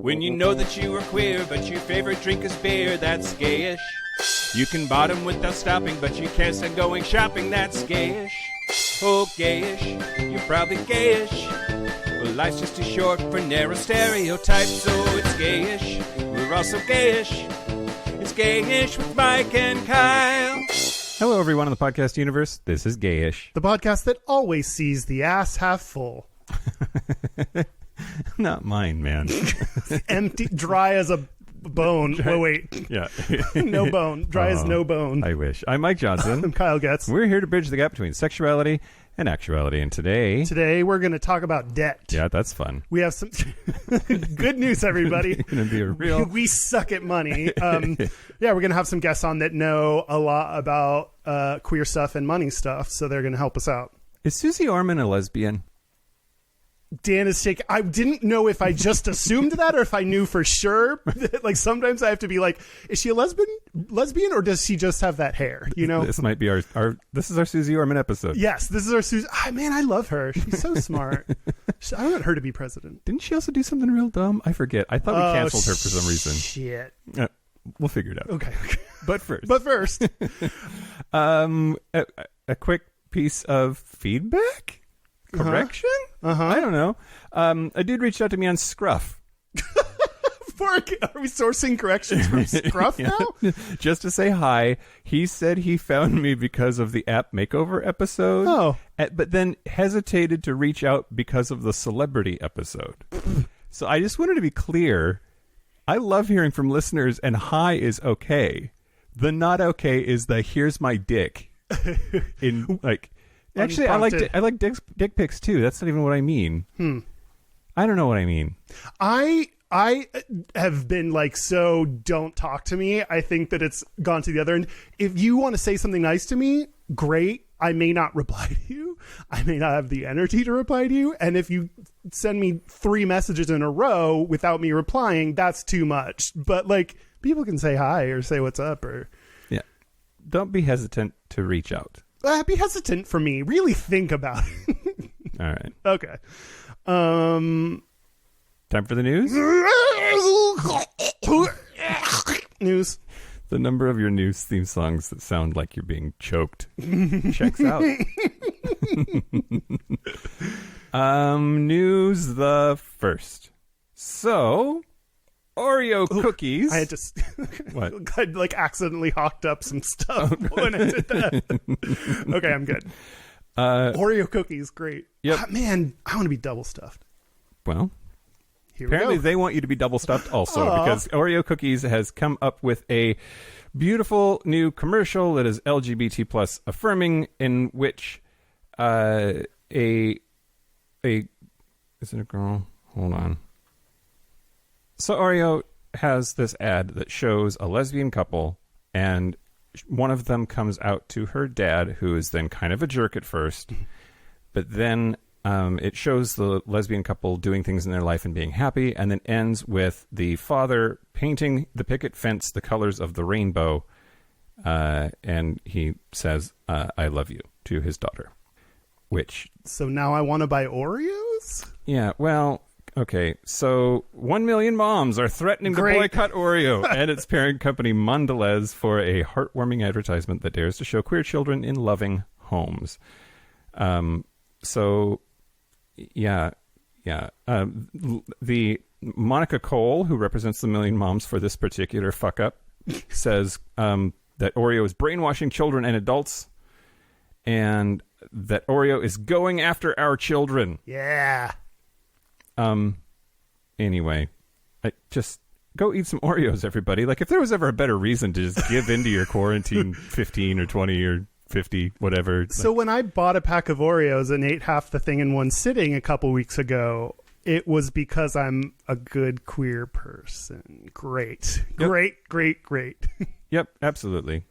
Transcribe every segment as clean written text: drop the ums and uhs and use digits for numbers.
When you know that you are queer, but your favorite drink is beer, that's gayish. You can bottom without stopping, but you can't stand going shopping, that's gayish. Oh, gayish, you're probably gayish. Well, life's just too short for narrow stereotypes, so it's gayish. We're also gayish. It's Gayish with Mike and Kyle. Hello, everyone in the podcast universe. This is Gayish. The podcast that always sees the ass half full. Not mine, man. Empty, dry as a bone. Oh, wait. Yeah. No bone. Dry as no bone. I wish. I'm Mike Johnson. I'm Kyle Getz. We're here to bridge the gap between sexuality and actuality. And today we're going to talk about debt. Yeah, that's fun. We have some good news, everybody. Gonna be a real... We suck at money. Yeah, we're going to have some guests on that know a lot about queer stuff and money stuff, so they're going to help us out. Is Susie Orman a lesbian? Dan is shaking. I didn't know if I just assumed that or if I knew for sure. Like sometimes I have to be like, is she a lesbian or does she just have that hair? You know, this might be our this is our Susie Orman episode. Yes, this is our Susie. Man, I love her. She's so smart. I want her to be president. Didn't she also do something real dumb? I forget. I thought we canceled her for some reason. Shit. We'll figure it out. Okay. But first, a quick piece of feedback. Correction? I don't know. A dude reached out to me on Scruff. Are we sourcing corrections from Scruff now? Just to say hi. He said he found me because of the app makeover episode. Oh. But then hesitated to reach out because of the celebrity episode. So I just wanted to be clear. I love hearing from listeners, and hi is okay. The not okay is the here's my dick. In like... Actually, I like dick pics too. That's not even what I mean. I don't know what I mean. I have been like, so don't talk to me. I think that it's gone to the other end. If you want to say something nice to me, great. I may not reply to you. I may not have the energy to reply to you. And if you send me 3 messages in a row without me replying, that's too much. But like, people can say hi or say what's up or... Yeah. Don't be hesitant to reach out. Be hesitant for me. Really think about it. All right. Okay. Time for the news? News. The number of your news theme songs that sound like you're being choked checks out. News the first. So... Oreo cookies. I had to... What? I like accidentally hawked up some stuff when I did that. Okay, I'm good. Oreo cookies, great. Yep. Man, I want to be double stuffed. Well, here apparently we go. they want you to be double stuffed also because Oreo cookies has come up with a beautiful new commercial that is LGBT plus affirming, in which is it a girl? Hold on. So Oreo has this ad that shows a lesbian couple, and one of them comes out to her dad, who is then kind of a jerk at first, but then it shows the lesbian couple doing things in their life and being happy, and then ends with the father painting the picket fence the colors of the rainbow, and he says, I love you, to his daughter. So now I want to buy Oreos? Yeah, well... Okay, so 1 million moms are threatening to boycott Oreo and its parent company Mondelez for a heartwarming advertisement that dares to show queer children in loving homes. The Monica Cole, who represents the million moms for this particular fuck up, says that Oreo is brainwashing children and adults, and that Oreo is going after our children. Yeah. Anyway, just go eat some Oreos, everybody. Like, if there was ever a better reason to just give into your quarantine 15 or 20 or 50, whatever. So when I bought a pack of Oreos and ate half the thing in one sitting a couple weeks ago, it was because I'm a good queer person. Great. Yep. Great. Yep, absolutely.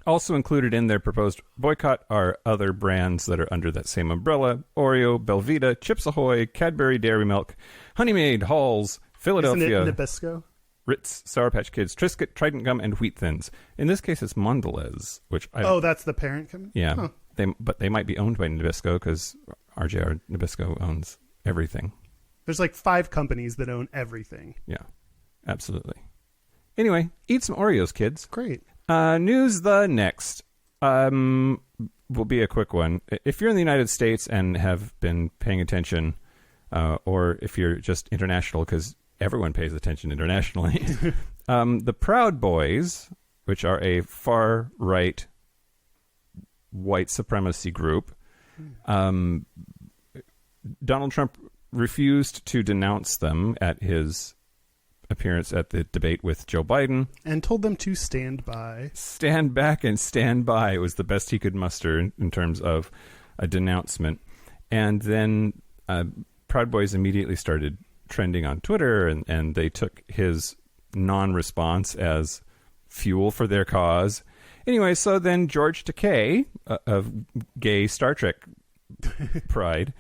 Also included in their proposed boycott are other brands that are under that same umbrella: Oreo, Belvita, Chips Ahoy, Cadbury Dairy Milk, Honey Maid, Halls, Philadelphia, Isn't it Nabisco? Ritz, Sour Patch Kids, Triscuit, Trident Gum, and Wheat Thins. In this case, it's Mondelez, which that's the parent company? Yeah, but they might be owned by Nabisco because RJR Nabisco owns everything. There's like 5 companies that own everything. Yeah, absolutely. Anyway, eat some Oreos, kids. Great. News the next. Will be a quick one. If you're in the United States and have been paying attention, or if you're just international, because everyone pays attention internationally, the Proud Boys, which are a far-right white supremacy group, Donald Trump refused to denounce them at his appearance at the debate with Joe Biden. And told them to stand by. Stand back and stand by was the best he could muster in terms of a denouncement. And then Proud Boys immediately started trending on Twitter, and they took his non-response as fuel for their cause. Anyway, so then George Takei of Gay Star Trek Pride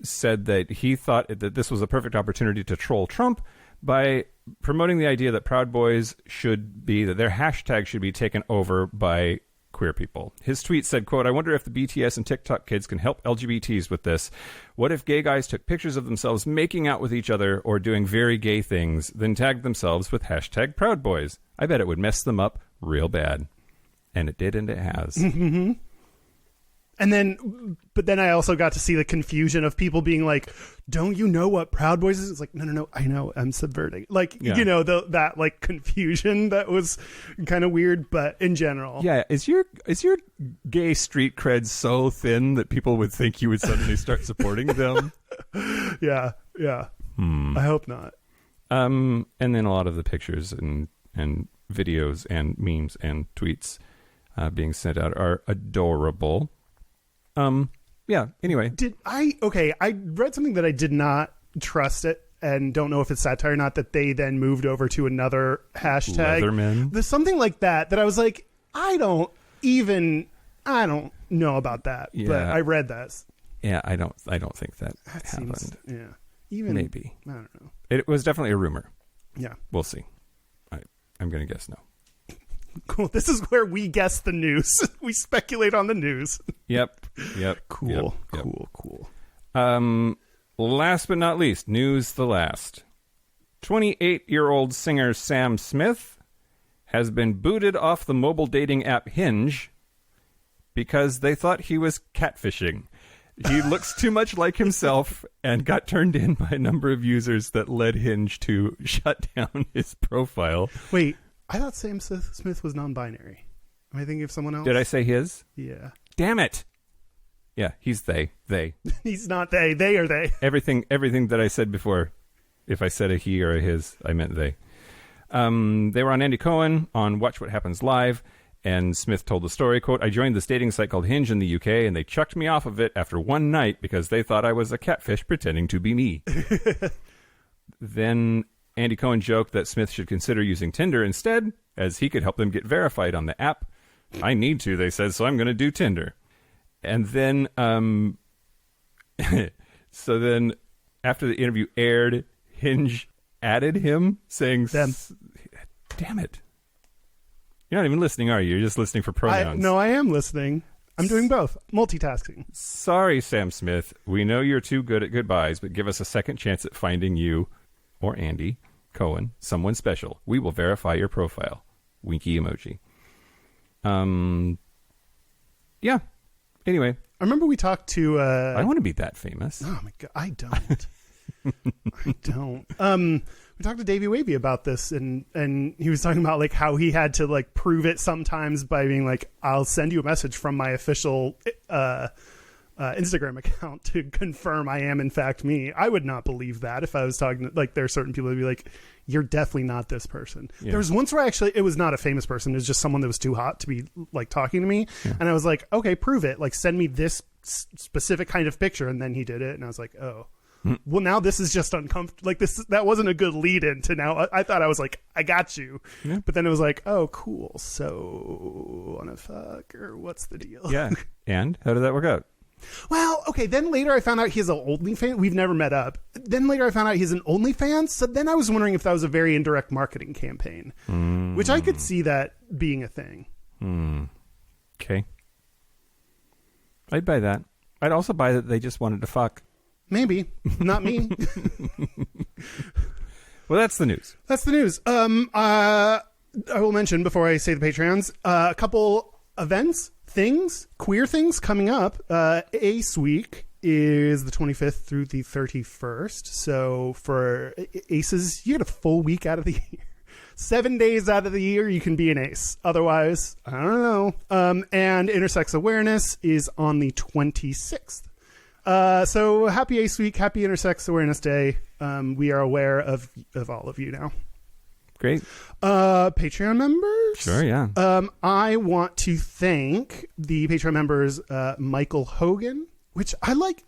said that he thought that this was a perfect opportunity to troll Trump by promoting the idea that Proud Boys that their hashtag should be taken over by queer people. His tweet said, quote, "I wonder if the BTS and TikTok kids can help LGBTs with this. What if gay guys took pictures of themselves making out with each other or doing very gay things, then tagged themselves with hashtag Proud Boys? I bet it would mess them up real bad." And it did, and it has. Mm-hmm. But then I also got to see the confusion of people being like, "Don't you know what Proud Boys is?" It's like, no, I know, I'm subverting. Like, yeah. That like confusion that was kind of weird, but in general. Yeah, is your gay street cred so thin that people would think you would suddenly start supporting them? Yeah. I hope not. And then a lot of the pictures and videos and memes and tweets being sent out are adorable. Yeah, anyway. I read something that I did not trust it and don't know if it's satire or not, that they then moved over to another hashtag. Leatherman. There's something like that I was like, I don't know about that. Yeah. But I read that. Yeah, I don't think that happened. Seems, yeah. Even maybe. I don't know. It was definitely a rumor. Yeah. We'll see. I'm going to guess no. Cool. This is where we guess the news. We speculate on the news. Yep. Cool. Yep. Cool. Last but not least, news the last. 28-year-old singer Sam Smith has been booted off the mobile dating app Hinge because they thought he was catfishing. He looks too much like himself and got turned in by a number of users that led Hinge to shut down his profile. Wait, I thought Sam Smith was non-binary. Am I thinking of someone else? Did I say his? Yeah. Damn it. Yeah, he's they. He's not they. They are they. Everything that I said before, if I said a he or a his, I meant they. They were on Andy Cohen on Watch What Happens Live, and Smith told the story, quote, "I joined this dating site called Hinge in the UK, and they chucked me off of it after one night because they thought I was a catfish pretending to be me." Then Andy Cohen joked that Smith should consider using Tinder instead, as he could help them get verified on the app. "I need to," they said, "so I'm going to do Tinder." And then, so then after the interview aired, Hinge added him, saying, Them. Damn it. You're not even listening, are you? You're just listening for pronouns. No, I am listening. I'm doing both. Multitasking. Sorry, Sam Smith. We know you're too good at goodbyes, but give us a second chance at finding you, or Andy Cohen, someone special. We will verify your profile. Winky emoji. Yeah. Anyway. I remember we talked to... I want to be that famous. Oh, my God. I don't. I don't. We talked to Davey Wavy about this, and he was talking about like how he had to like prove it sometimes by being like, "I'll send you a message from my official Instagram account to confirm I am in fact me." I would not believe that if I was talking to, like, there are certain people who'd be like, "You're definitely not this person." Yeah. There was once where it was not a famous person. It was just someone that was too hot to be like talking to me. Yeah. And I was like, "Okay, prove it. Like, send me this specific kind of picture." And then he did it. And I was like, "Oh, well, now this is just uncomfortable." Like that wasn't a good lead in to now. I thought I was like, "I got you." Yeah. But then it was like, "Oh, cool. So wanna fuck, or what's the deal?" Yeah. And how did that work out? Well, okay, then later I found out he's an OnlyFans. We've never met up. Then later I found out he's an OnlyFans. So then I was wondering if that was a very indirect marketing campaign, which I could see that being a thing. Okay. I'd buy that. I'd also buy that they just wanted to fuck. Maybe. Not me. Well, that's the news. That's the news. I will mention before I say the Patreons, a couple events, things, queer things coming up. Ace Week is the 25th through the 31st. So for aces, you get a full week out of the year. 7 days out of the year, you can be an ace. Otherwise, I don't know. And Intersex Awareness is on the 26th. So happy Ace Week, happy Intersex Awareness Day. We are aware of all of you now. Great. Patreon members? Sure, yeah. I want to thank the Patreon members, Michael Hogan, which I like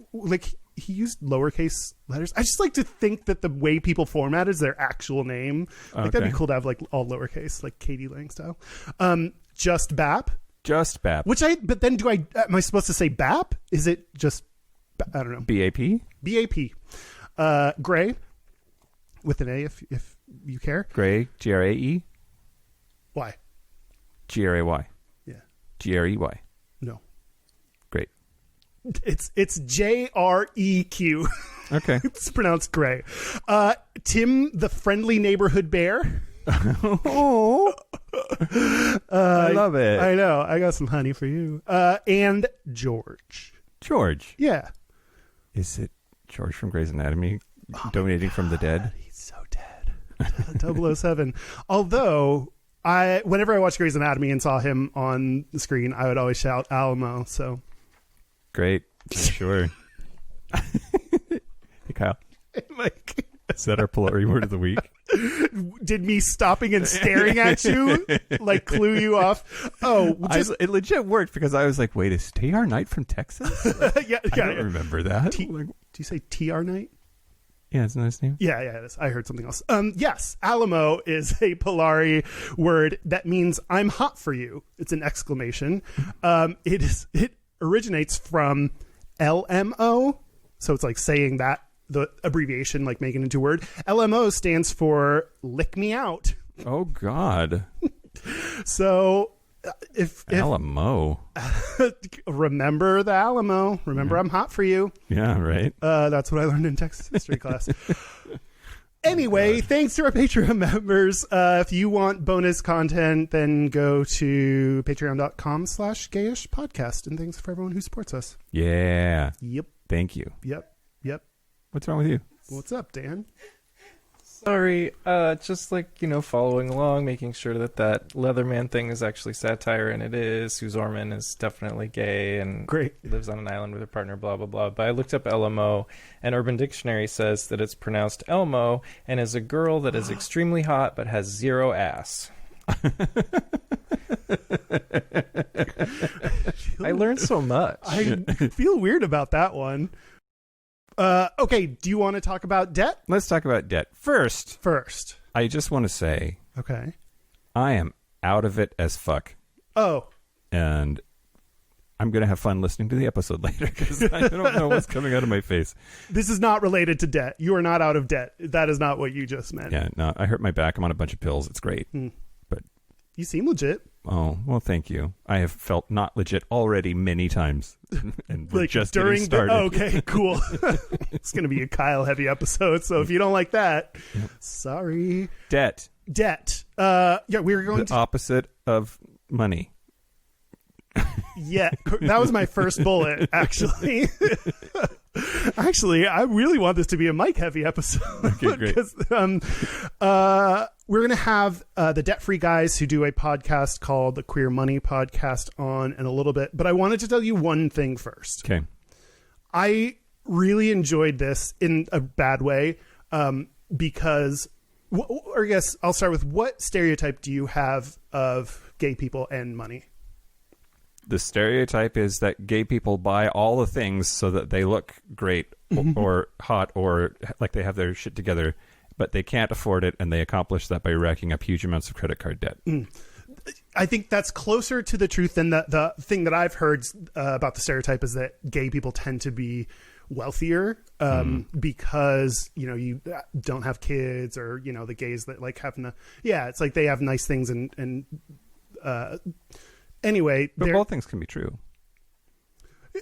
he used lowercase letters. I just like to think that the way people format is their actual name. Like that'd be cool to have like all lowercase, like Katie Lang style. Just Bap. Just Bap. But then am I supposed to say Bap? Is it just, I don't know. BAP? BAP. Gray with an A if you care. Gray, Grae? Why? Gray. Yeah. Grey. No. Great. It's JREQ. Okay. It's pronounced Gray. Tim, the friendly neighborhood bear. Oh. I love it. I know. I got some honey for you. And George. George. Yeah. Is it George from Grey's Anatomy donating from the dead? He's so dead. 007. Although, whenever I watched Grey's Anatomy and saw him on the screen, I would always shout Alamo. So great. Sure. Hey, Kyle. Like, is that our Polari word of the week? Did me stopping and staring at you like clue you off? Oh, it legit worked because I was like, wait, is TR Knight from Texas? yeah, I don't remember that. Do you say TR Knight? Yeah, it's a nice name. Yeah, it is. I heard something else. Yes, Alamo is a Polari word that means I'm hot for you. It's an exclamation. It originates from LMO, so it's like saying that. The abbreviation, like making it into a word. LMO stands for lick me out. Oh, God. So if Alamo. Remember the Alamo. Remember I'm hot for you. Yeah, right. That's what I learned in Texas history class. Anyway, thanks to our Patreon members. If you want bonus content, then go to patreon.com/gayish podcast. And thanks for everyone who supports us. Yeah. Yep. Thank you. Yep. What's wrong with you? What's up, Dan? Sorry, just following along, making sure that Leatherman thing is actually satire, and it is. Sue Orman is definitely gay and Great. Lives on an island with her partner, blah, blah, blah. But I looked up LMO, and Urban Dictionary says that it's pronounced Elmo and is a girl that is extremely hot but has zero ass. I learned so much. I feel weird about that one. Okay, do you want to talk about debt? Let's talk about debt. First, I just want to say, okay, I am out of it as fuck. Oh. And I'm going to have fun listening to the episode later because I don't know what's coming out of my face. This is not related to debt. You are not out of debt. That is not what you just meant. Yeah, no, I hurt my back. I'm on a bunch of pills. It's great. But you seem legit. Oh, well, thank you. I have felt not legit already many times. And we're like just during getting started. Okay, cool. It's going to be a Kyle heavy episode. So if you don't like that, sorry. Debt. Yeah, we were going the opposite of money. Yeah, that was my first bullet, actually. Actually, I really want this to be a Mike heavy episode. Okay, great. We're going to have the debt-free guys who do a podcast called the Queer Money Podcast on in a little bit. But I wanted to tell you one thing first. Okay. I really enjoyed this in a bad way because, or I guess I'll start with, what stereotype do you have of gay people and money? The stereotype is that gay people buy all the things so that they look great or hot or like they have their shit together, but they can't afford it, and they accomplish that by racking up huge amounts of credit card debt. I think that's closer to the truth than the thing that I've heard about the stereotype is that gay people tend to be wealthier because, you don't have kids, or, the gays that like have it's like they have nice things and anyway, but both things can be true.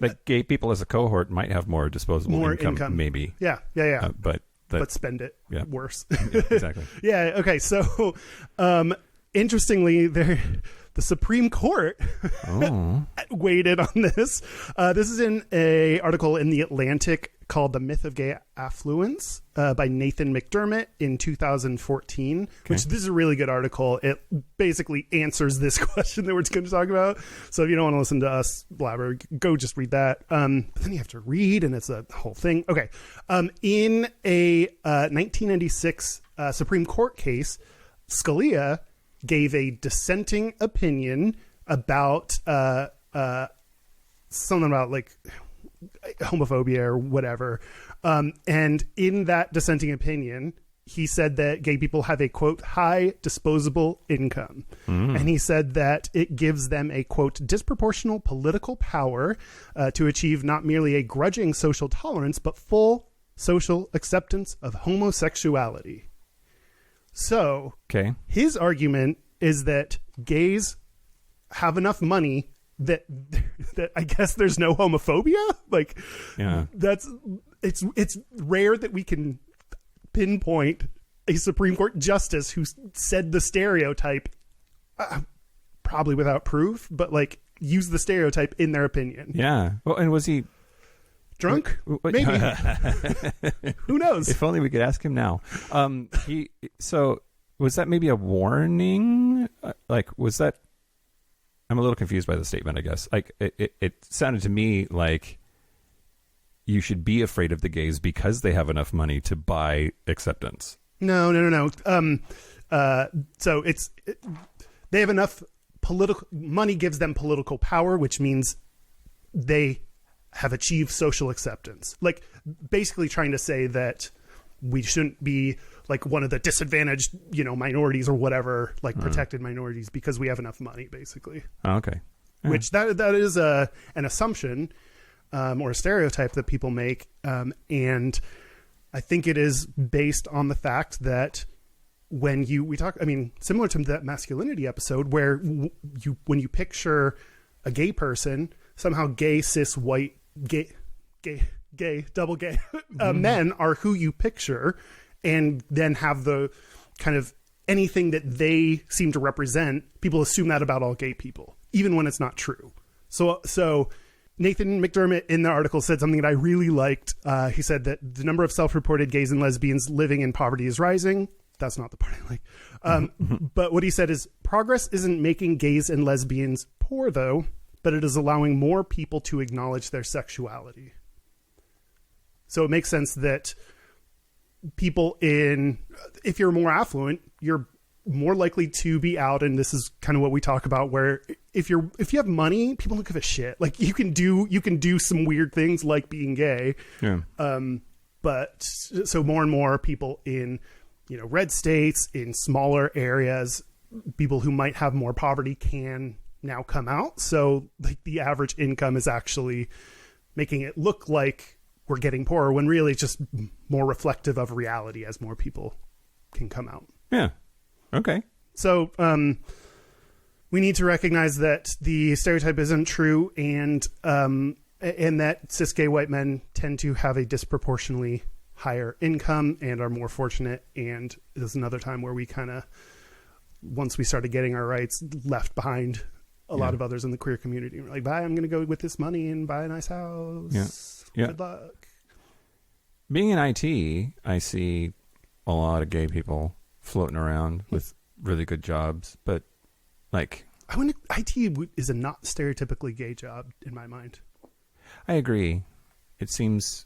Like gay people as a cohort might have more disposable More income, income. maybe. Yeah. But spend it worse. yeah, exactly. Yeah. Okay. So, interestingly, the Supreme Court weighed in on this. This is in a article in The Atlantic called "The Myth of Gay Affluence" by Nathan McDermott in 2014. Which this is a really good article. It basically answers this question that we're going to talk about. So if you don't want to listen to us blabber, go just read that. But then you have to read, and it's a whole thing. Okay. In a 1996 Supreme Court case, Scalia gave a dissenting opinion about something about like homophobia or whatever. And in that dissenting opinion, he said that gay people have a, quote, high disposable income. And he said that it gives them a, quote, disproportional political power to achieve not merely a grudging social tolerance, but full social acceptance of homosexuality. So his argument is that gays have enough money that I guess there's no homophobia. Like, it's rare that we can pinpoint a Supreme Court justice who said the stereotype, probably without proof, but like use the stereotype in their opinion. Yeah. Well, and was he drunk? Maybe. Who knows? If only we could ask him now. So was that maybe a warning? Like, was that? I'm a little confused by the statement, I guess. Like, it sounded to me like you should be afraid of the gays because they have enough money to buy acceptance. No. So they have enough political money, gives them political power, which means they have achieved social acceptance. Like, basically trying to say that we shouldn't be like one of the disadvantaged, minorities or whatever, like protected minorities because we have enough money, basically. Oh, okay. Yeah. Which that is an assumption or a stereotype that people make. And I think it is based on the fact that when we talk, similar to that masculinity episode where when you picture a gay person, somehow gay, cis, white, gay, double gay men are who you picture, and then have the kind of anything that they seem to represent. People assume that about all gay people, even when it's not true. So Nathan McDermott in the article said something that I really liked. He said that the number of self-reported gays and lesbians living in poverty is rising. That's not the part I like. But what he said is progress isn't making gays and lesbians poor, though, but it is allowing more people to acknowledge their sexuality. So it makes sense that people if you're more affluent, you're more likely to be out. And this is kind of what we talk about, where if you have money, people don't give a shit. Like, you can do some weird things like being gay. Yeah. But so more and more people in, red states, in smaller areas, people who might have more poverty can now come out. So like the average income is actually making it look like we're getting poorer, when really it's just more reflective of reality as more people can come out. Yeah. Okay. So we need to recognize that the stereotype isn't true, and that cis gay white men tend to have a disproportionately higher income and are more fortunate. And there's another time where we kind of, once we started getting our rights, left behind a lot of others in the queer community. We're like, bye, I'm going to go with this money and buy a nice house. Yeah. Good luck. Being in IT, I see a lot of gay people floating around with really good jobs, but like, I wonder, IT is a not stereotypically gay job in my mind. I agree. It seems,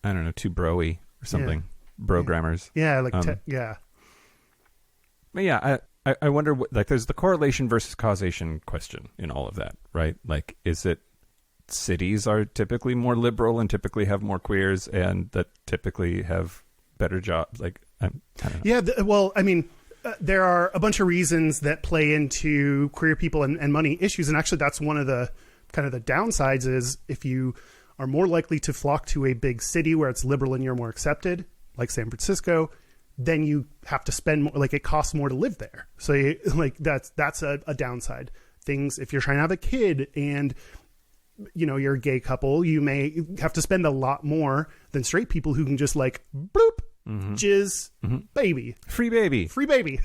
I don't know, too bro-y or something. Yeah. Brogrammers. Yeah, like yeah. But yeah, I wonder what, like, there's the correlation versus causation question in all of that, right? Like, is it cities are typically more liberal and typically have more queers and that typically have better jobs? Like, I don't know. Yeah, there are a bunch of reasons that play into queer people and money issues. And actually, that's one of the kind of the downsides is if you are more likely to flock to a big city where it's liberal and you're more accepted, like San Francisco, then you have to spend more, like it costs more to live there. So that's a downside. Things, if you're trying to have a kid and you're a gay couple, you may have to spend a lot more than straight people who can just like bloop, jizz, baby, Free baby. free baby.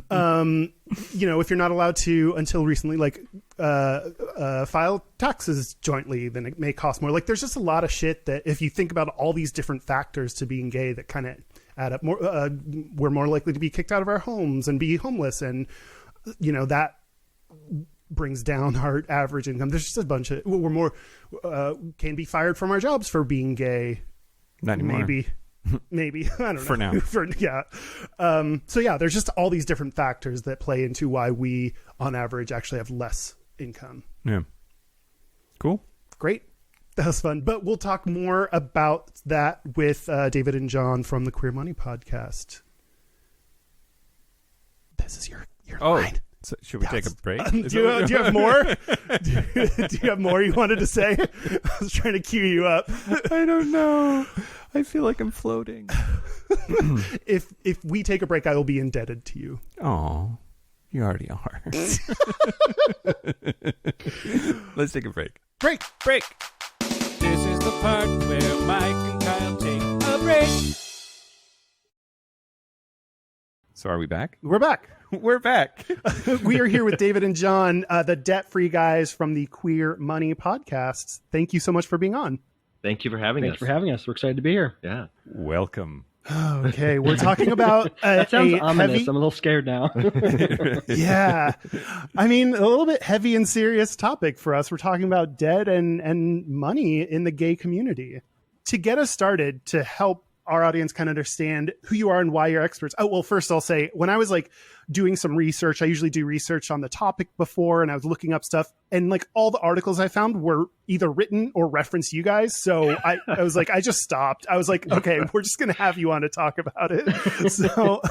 If you're not allowed to until recently, like file taxes jointly, then it may cost more. Like there's just a lot of shit that if you think about all these different factors to being gay that kind of add up, more we're more likely to be kicked out of our homes and be homeless, and that brings down our average income. There's just a bunch of we're more can be fired from our jobs for being gay. Not anymore. Maybe I don't know. For now. So yeah, there's just all these different factors that play into why we on average actually have less income. Yeah. Cool. Great. That was fun. But we'll talk more about that with David and John from the Queer Money podcast. This is your line. So should we take a break? Do you have more? Do you have more you wanted to say? I was trying to cue you up. I don't know. I feel like I'm floating. If we take a break, I will be indebted to you. Oh, you already are. Let's take a break. Break. This is the part where Mike and Kyle take a break. So are we back? We're back. We're back. We are here with David and John, the debt-free guys from the Queer Money podcast. Thank you so much for being on. Thank you for having us. Thanks for having us. We're excited to be here. Yeah. Welcome. Okay, we're talking about That sounds a ominous. heavy, I'm a little scared now. yeah. I mean, a little bit heavy and serious topic for us. We're talking about debt and money in the gay community. To get us started, to help our audience kind of understand who you are and why you're experts. Oh, well, first I'll say, when I was like doing some research, I usually do research on the topic before, and I was looking up stuff, and like all the articles I found were either written or reference you guys. So I was like, I just stopped. I was like, okay, we're just going to have you on to talk about it. So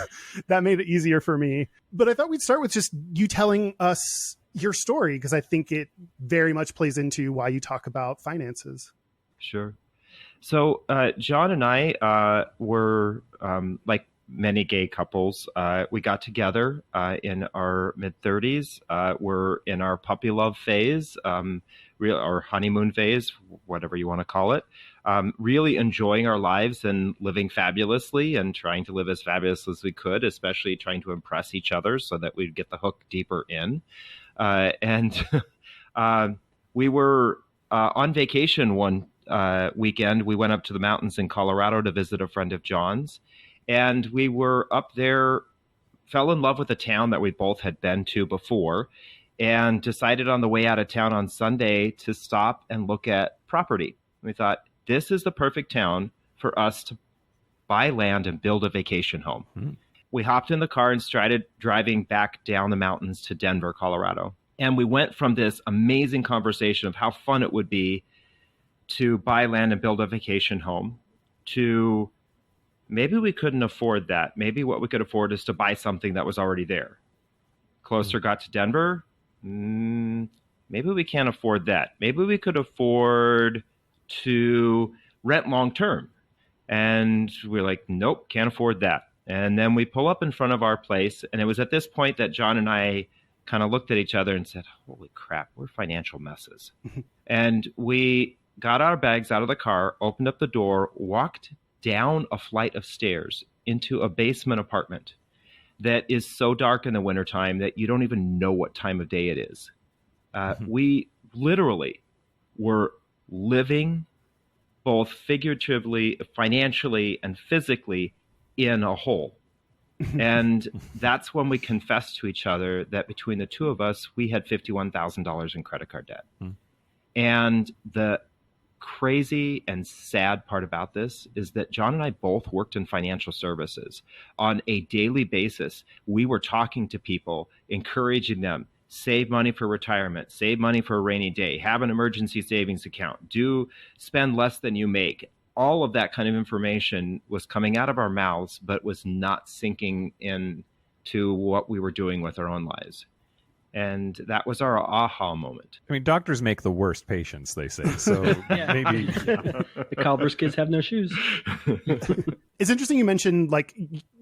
that made it easier for me. But I thought we'd start with just you telling us your story, because I think it very much plays into why you talk about finances. Sure. So John and I were like many gay couples. We got together in our mid-30s. We're in our puppy love phase, or honeymoon phase, whatever you want to call it. Really enjoying our lives and living fabulously and trying to live as fabulous as we could, especially trying to impress each other so that we'd get the hook deeper in. We were on vacation one weekend. We went up to the mountains in Colorado to visit a friend of John's, and we were up there, fell in love with a town that we both had been to before, and decided on the way out of town on Sunday to stop and look at property. We thought, this is the perfect town for us to buy land and build a vacation home. Mm-hmm. We hopped in the car and started driving back down the mountains to Denver, Colorado. And we went from this amazing conversation of how fun it would be to buy land and build a vacation home to maybe we couldn't afford that. Maybe what we could afford is to buy something that was already there. Closer got to Denver. Maybe we can't afford that. Maybe we could afford to rent long term. And we're like, nope, can't afford that. And then we pull up in front of our place. And it was at this point that John and I kind of looked at each other and said, holy crap, we're financial messes. And we got our bags out of the car, opened up the door, walked down a flight of stairs into a basement apartment that is so dark in the wintertime that you don't even know what time of day it is. We literally were living both figuratively, financially, and physically in a hole. And that's when we confessed to each other that between the two of us, we had $51,000 in credit card debt. And the crazy and sad part about this is that John and I both worked in financial services. On a daily basis, we were talking to people, encouraging them, save money for retirement, save money for a rainy day, have an emergency savings account, spend less than you make. All of that kind of information was coming out of our mouths, but was not sinking in to what we were doing with our own lives. And that was our aha moment. I mean, doctors make the worst patients, they say. So maybe The Calver's kids have no shoes. It's interesting you mentioned like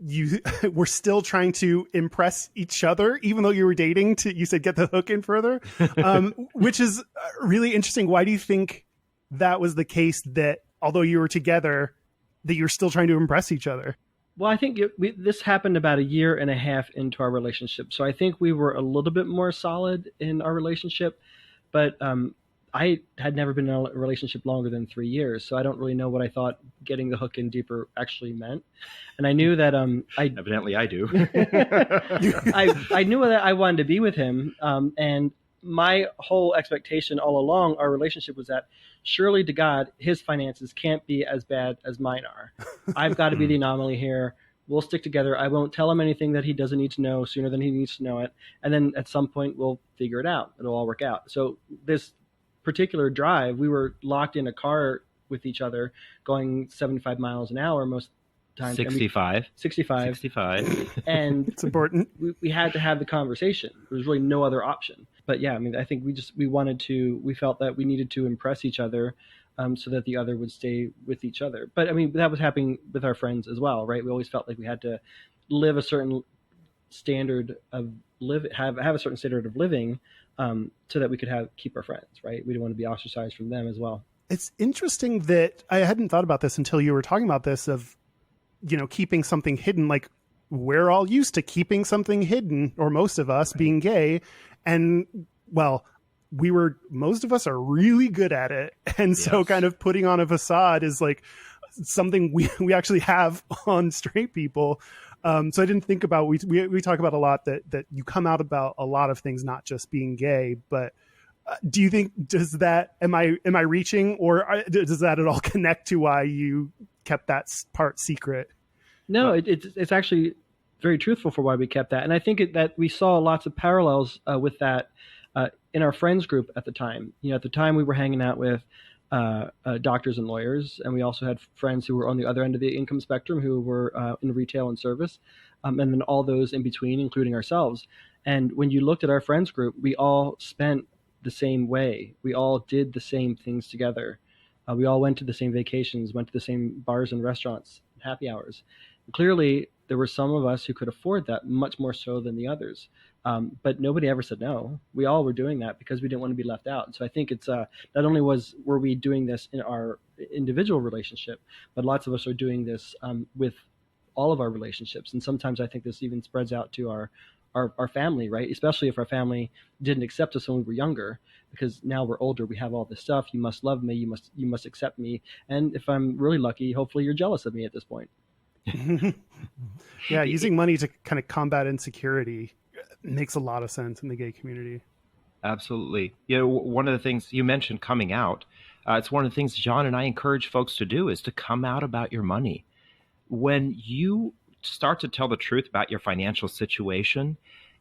you were still trying to impress each other, even though you were dating. You said get the hook in further, which is really interesting. Why do you think that was the case? That although you were together, that you're still trying to impress each other? Well, I think this happened about a year and a half into our relationship. So I think we were a little bit more solid in our relationship. But I had never been in a relationship longer than 3 years. So I don't really know what I thought getting the hook in deeper actually meant. And I knew that Evidently, I do. I knew that I wanted to be with him. And my whole expectation all along, our relationship was that surely to God, his finances can't be as bad as mine are. I've got to be the anomaly here. We'll stick together. I won't tell him anything that he doesn't need to know sooner than he needs to know it. And then at some point, we'll figure it out. It'll all work out. So this particular drive, we were locked in a car with each other going 75 miles an hour most times. 65. 65. And It's important. we had to have the conversation. There was really no other option. But yeah, I mean, I think we felt that we needed to impress each other so that the other would stay with each other. But I mean, that was happening with our friends as well, right? We always felt like we had to live a certain standard of have a certain standard of living so that we could keep our friends, right? We didn't want to be ostracized from them as well. It's interesting that I hadn't thought about this until you were talking about this of, keeping something hidden. Like we're all used to keeping something hidden, or most of us being gay. And well, most of us are really good at it. And so kind of putting on a facade is like something we actually have on straight people. So I didn't think about, we talk about a lot that you come out about a lot of things, not just being gay, but do you think, am I reaching, or does that at all connect to why you kept that part secret? No, it's actually very truthful for why we kept that. And I think that we saw lots of parallels with that in our friends group at the time. At the time we were hanging out with doctors and lawyers, and we also had friends who were on the other end of the income spectrum who were in retail and service, and then all those in between, including ourselves. And when you looked at our friends group, we all spent the same way. We all did the same things together. We all went to the same vacations, went to the same bars and restaurants, happy hours. Clearly, there were some of us who could afford that much more so than the others. But nobody ever said no. We all were doing that because we didn't want to be left out. So I think it's not only were we doing this in our individual relationship, but lots of us are doing this with all of our relationships. And sometimes I think this even spreads out to our family, right? Especially if our family didn't accept us when we were younger, because now we're older, we have all this stuff. You must love me. You must accept me. And if I'm really lucky, hopefully you're jealous of me at this point. Yeah, using money to kind of combat insecurity makes a lot of sense in the gay community. Absolutely. One of the things you mentioned, coming out, it's one of the things John and I encourage folks to do, is to come out about your money. When you start to tell the truth about your financial situation,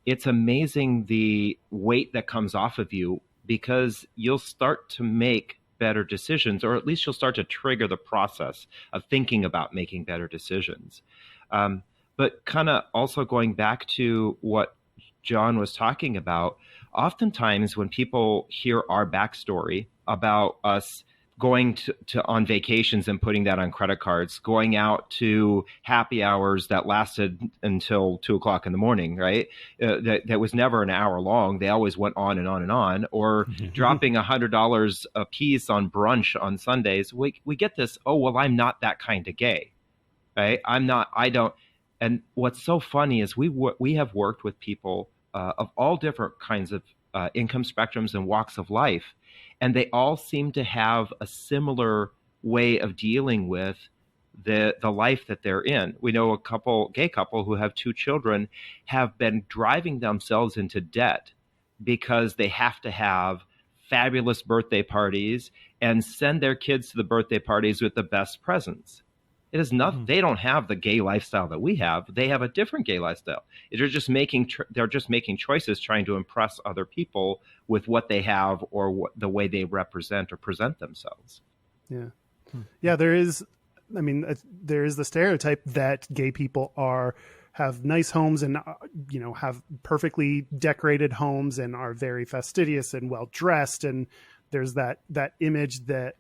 it's amazing the weight that comes off of you, because you'll start to make better decisions, or at least you'll start to trigger the process of thinking about making better decisions. But kind of also going back to what John was talking about, oftentimes when people hear our backstory about us going to on vacations and putting that on credit cards, going out to happy hours that lasted until 2:00 in the morning, right? That was never an hour long. They always went on and on and on. Or dropping $100 a piece on brunch on Sundays. We get this, oh, well, I'm not that kind of gay, right? I don't. And what's so funny is we have worked with people of all different kinds of income spectrums and walks of life. And they all seem to have a similar way of dealing with the life that they're in. We know a gay couple who have 2 children have been driving themselves into debt because they have to have fabulous birthday parties and send their kids to the birthday parties with the best presents. It is not. They don't have the gay lifestyle that we have. They have a different gay lifestyle. They're just making choices, trying to impress other people with what they have or the way they represent or present themselves. Yeah, yeah. There is the stereotype that gay people are have nice homes and have perfectly decorated homes and are very fastidious and well dressed, and there's that image that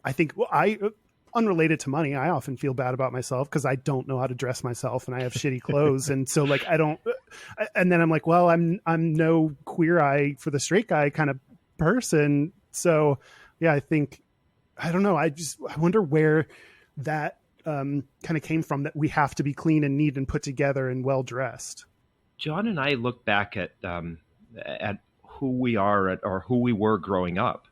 I think unrelated to money, I often feel bad about myself because I don't know how to dress myself and I have shitty clothes, and so like I don't, and then I'm like, well, I'm no queer eye for the straight guy kind of person, so yeah, I don't know, I wonder where that kind of came from, that we have to be clean and neat and put together and well dressed. John and I look back at who we are or who we were growing up.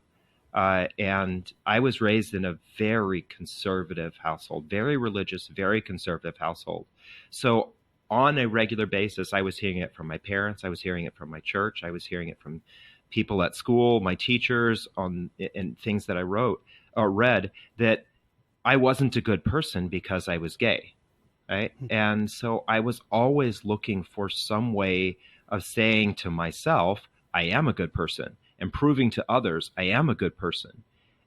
And I was raised in a very conservative household, very religious, very conservative household. So on a regular basis, I was hearing it from my parents. I was hearing it from my church. I was hearing it from people at school, my teachers, and things that I wrote or read, that I wasn't a good person because I was gay, right? And so I was always looking for some way of saying to myself, I am a good person, and proving to others I am a good person.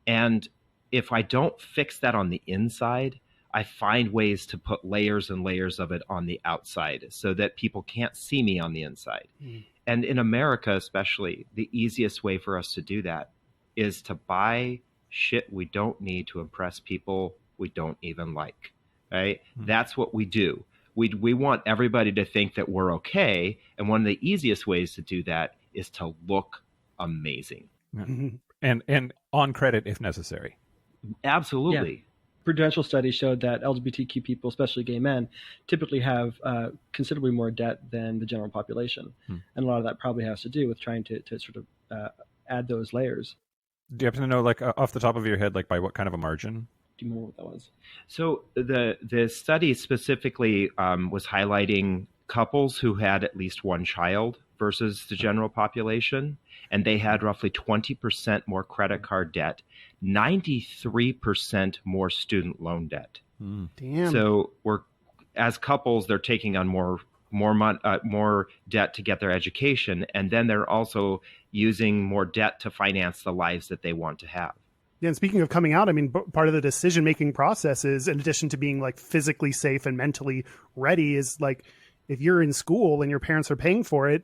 And if I don't fix that on the inside, I find ways to put layers and layers of it on the outside so that people can't see me on the inside. And in America, especially, the easiest way for us to do that is to buy shit we don't need to impress people we don't even like, right? That's what we do. We want everybody to think that we're okay. And one of the easiest ways to do that is to look amazing. And on credit if necessary. Absolutely. Yeah. Prudential studies showed that LGBTQ people, especially gay men, typically have considerably more debt than the general population. And a lot of that probably has to do with trying to sort of add those layers. Do you happen to know, like, off the top of your head, like by what kind of a margin? Do you know what that was? So the study specifically was highlighting couples who had at least one child versus the general population, and they had roughly 20% more credit card debt, 93% more student loan debt. Damn. So as couples, they're taking on more debt to get their education, and then they're also using more debt to finance the lives that they want to have. Yeah, and speaking of coming out, I mean, part of the decision-making process is, in addition to being like physically safe and mentally ready, is like, if you're in school and your parents are paying for it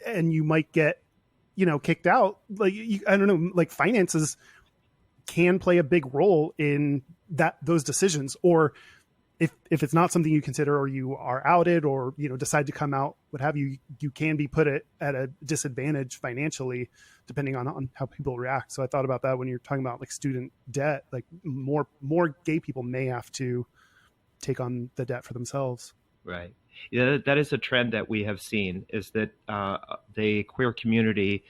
and you might get, kicked out, like, I don't know, like finances can play a big role in those decisions. Or if it's not something you consider, or you are outed, or, decide to come out, what have you, you can be put at a disadvantage financially, depending on how people react. So I thought about that when you're talking about like student debt, like more gay people may have to take on the debt for themselves. Right. Yeah, that is a trend that we have seen, is that the queer community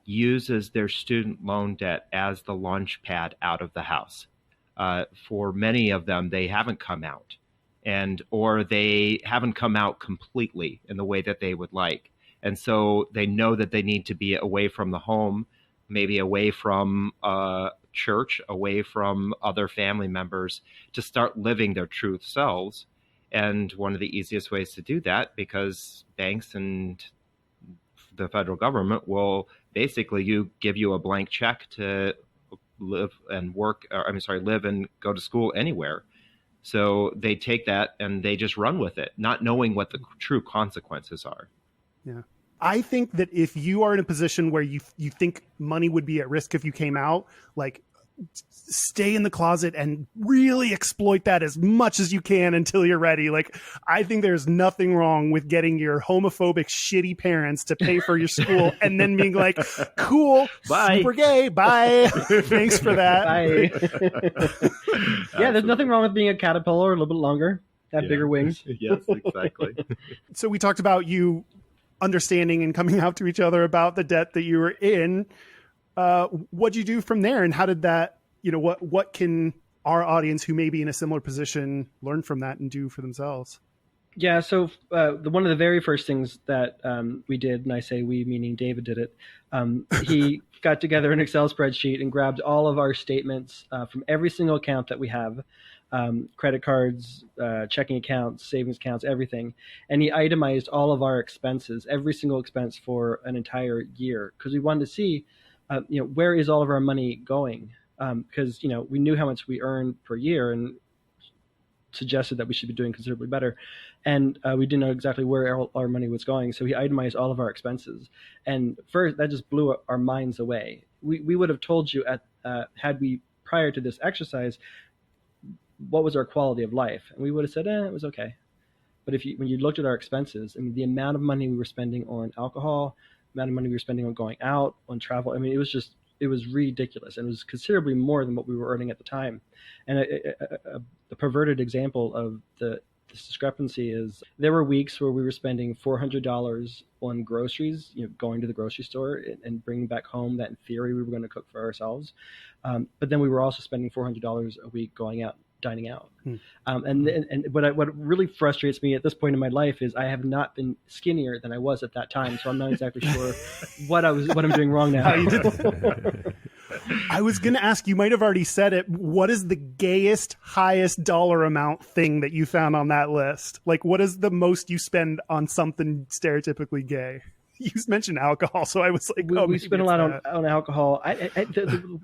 uses their student loan debt as the launch pad out of the house. For many of them, they haven't come out, or they haven't come out completely in the way that they would like. And so they know that they need to be away from the home, maybe away from church, away from other family members, to start living their true selves. And one of the easiest ways to do that, because banks and the federal government will basically give you a blank check to live and live and go to school anywhere. So they take that and they just run with it, not knowing what the true consequences are. Yeah. I think that if you are in a position where you think money would be at risk if you came out, like, stay in the closet and really exploit that as much as you can until you're ready. Like, I think there's nothing wrong with getting your homophobic, shitty parents to pay for your school and then being like, cool, bye, super gay, bye. Thanks for that. Bye. Yeah, there's nothing wrong with being a caterpillar a little bit longer, have bigger wings. Yes, exactly. So we talked about you understanding and coming out to each other about the debt that you were in. What'd you do from there, and how did that, what can our audience who may be in a similar position learn from that and do for themselves? Yeah, so one of the very first things that we did, and I say we meaning David did it, he got together an Excel spreadsheet and grabbed all of our statements from every single account that we have, credit cards, checking accounts, savings accounts, everything. And he itemized all of our expenses, every single expense for an entire year, because we wanted to see where is all of our money going? Because, we knew how much we earned per year, and suggested that we should be doing considerably better. And we didn't know exactly where our money was going. So he itemized all of our expenses. And first, that just blew our minds away. We would have told you had we prior to this exercise, what was our quality of life? And we would have said, it was okay. But when you looked at our expenses, I mean, the amount of money we were spending on alcohol, the amount of money we were spending on going out, on travel, I mean, it was ridiculous. And it was considerably more than what we were earning at the time. And the perverted example of this discrepancy is there were weeks where we were spending $400 on groceries, going to the grocery store and bringing back home that in theory we were going to cook for ourselves. But then we were also spending $400 a week going out, dining out. And what really frustrates me at this point in my life is I have not been skinnier than I was at that time. So I'm not exactly sure what I'm doing wrong now. I was going to ask, you might have already said it. What is the gayest, highest dollar amount thing that you found on that list? Like, what is the most you spend on something stereotypically gay? You mentioned alcohol, so I was like, we spent a lot on alcohol.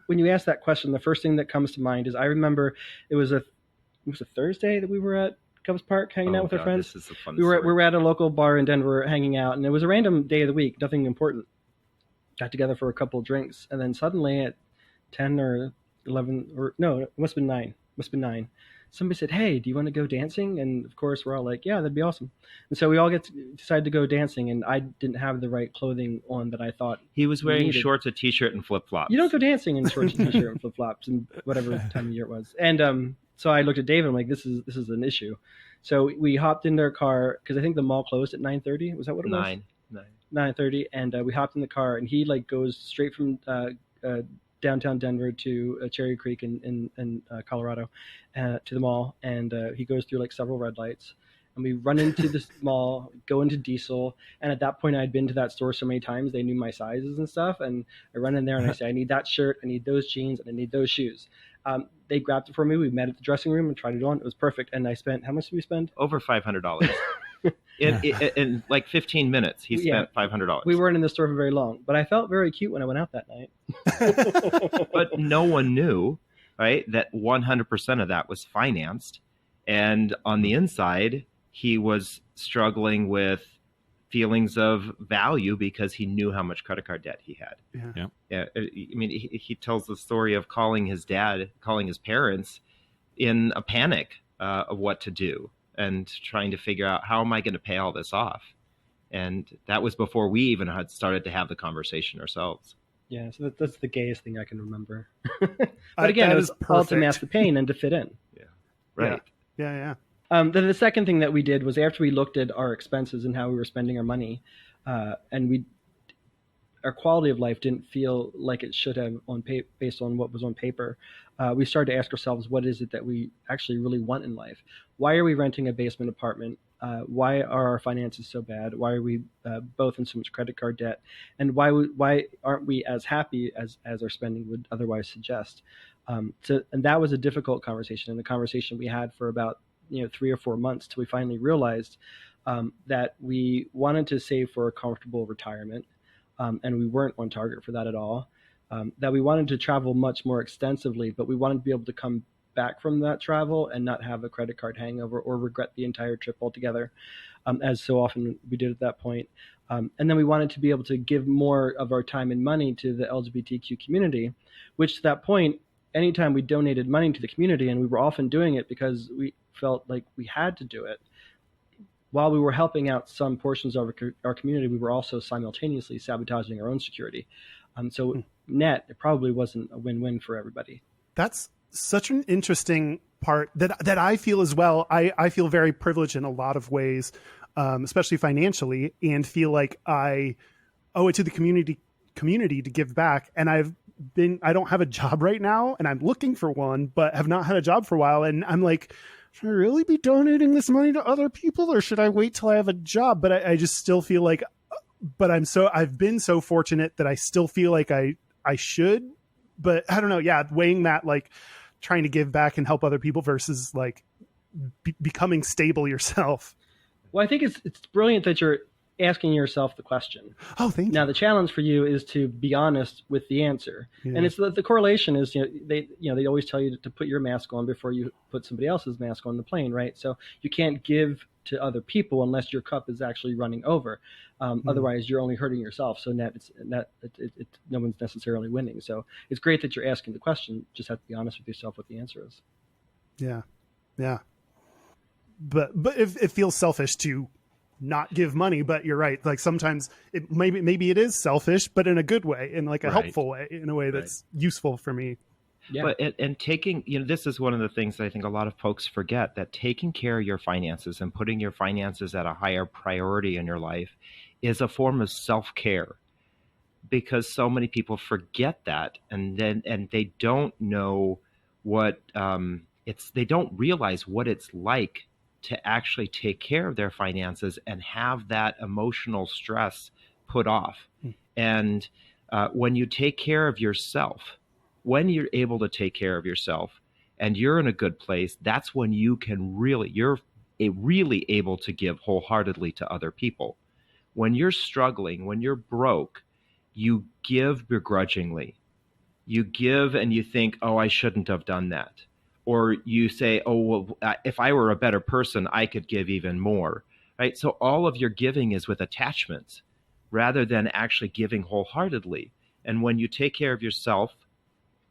When you ask that question, the first thing that comes to mind is I remember it was a Thursday that we were at Cubs Park hanging out with our friends. This is a fun we were at a local bar in Denver hanging out, and it was a random day of the week, nothing important. Got together for a couple of drinks, and then suddenly at 10 or 11, or no, it must have been 9. Somebody said, "Hey, do you want to go dancing?" And of course, we're all like, "Yeah, that'd be awesome." And so we all decided to go dancing, and I didn't have the right clothing on that I thought he was wearing needed. Shorts, a t-shirt, and flip-flops. You don't go dancing in shorts, and t-shirt, and flip-flops, and whatever time of year it was. And so I looked at David. I'm like, "This is an issue." So we hopped into our car because I think the mall closed at 9:30. Was that what it was? 9:30, and we hopped in the car, and he goes straight from downtown Denver to Cherry Creek in Colorado to the mall, and he goes through several red lights, and we run into this mall, go into Diesel, and at that point I'd been to that store so many times they knew my sizes and stuff, and I run in there and I say, "I need that shirt, I need those jeans, and I need those shoes." They grabbed it for me. We met at the dressing room and tried it on. It was perfect. And I spent, how much did we spend? Over $500. in 15 minutes, he spent $500. We weren't in the store for very long, but I felt very cute when I went out that night. But no one knew, right, that 100% of that was financed. And on the inside, he was struggling with feelings of value because he knew how much credit card debt he had. Yeah. I mean, he tells the story of calling his parents in a panic of what to do and trying to figure out, how am I going to pay all this off? And that was before we even had started to have the conversation ourselves. Yeah, so that's the gayest thing I can remember. But again, it was all to mask the pain and to fit in. Yeah, right. Yeah. Then the second thing that we did was after we looked at our expenses and how we were spending our money, and our quality of life didn't feel like it should have based on what was on paper. We started to ask ourselves, what is it that we actually really want in life? Why are we renting a basement apartment? Why are our finances so bad? Why are we both in so much credit card debt? And why aren't we as happy as our spending would otherwise suggest? And that was a difficult conversation, and a conversation we had for about 3 or 4 months till we finally realized that we wanted to save for a comfortable retirement, and we weren't on target for that at all. That we wanted to travel much more extensively, but we wanted to be able to come back from that travel and not have a credit card hangover or regret the entire trip altogether, as so often we did at that point. And then we wanted to be able to give more of our time and money to the LGBTQ community, which to that point, anytime we donated money to the community, and we were often doing it because we felt like we had to do it, while we were helping out some portions of our community, we were also simultaneously sabotaging our own security. So net, it probably wasn't a win-win for everybody. That's such an interesting part that I feel as well. I feel very privileged in a lot of ways, especially financially, and feel like I owe it to the community to give back. And I don't have a job right now, and I'm looking for one, but have not had a job for a while. And I'm like, should I really be donating this money to other people, or should I wait till I have a job? But I just still feel like, I've been so fortunate that I still feel like I should, but I don't know. Yeah. Weighing that, trying to give back and help other people versus becoming stable yourself. Well, I think it's brilliant that you're asking yourself the question. Oh, thank Now you. the challenge for you is to be honest with the answer, Yeah. and it's the correlation is they always tell you to put your mask on before you put somebody else's mask on the plane, right? So you can't give to other people unless your cup is actually running over. Otherwise, you're only hurting yourself. So no one's necessarily winning. So it's great that you're asking the question. Just have to be honest with yourself what the answer is. Yeah. Yeah. But it feels selfish to not give money, but you're right. Like sometimes maybe it is selfish, but in a good way, in like a Right. helpful way, in a way that's useful for me. Yeah. But and taking, this is one of the things that I think a lot of folks forget, that taking care of your finances and putting your finances at a higher priority in your life is a form of self-care, because so many people forget that, and they don't know what they don't realize what it's like to actually take care of their finances and have that emotional stress put off. And when you take care of yourself, when you're able to take care of yourself and you're in a good place, that's when you're really able to give wholeheartedly to other people. When you're struggling, when you're broke, you give begrudgingly. You give and you think, oh, I shouldn't have done that. Or you say, oh, well, if I were a better person, I could give even more, right? So all of your giving is with attachments rather than actually giving wholeheartedly. And when you take care of yourself,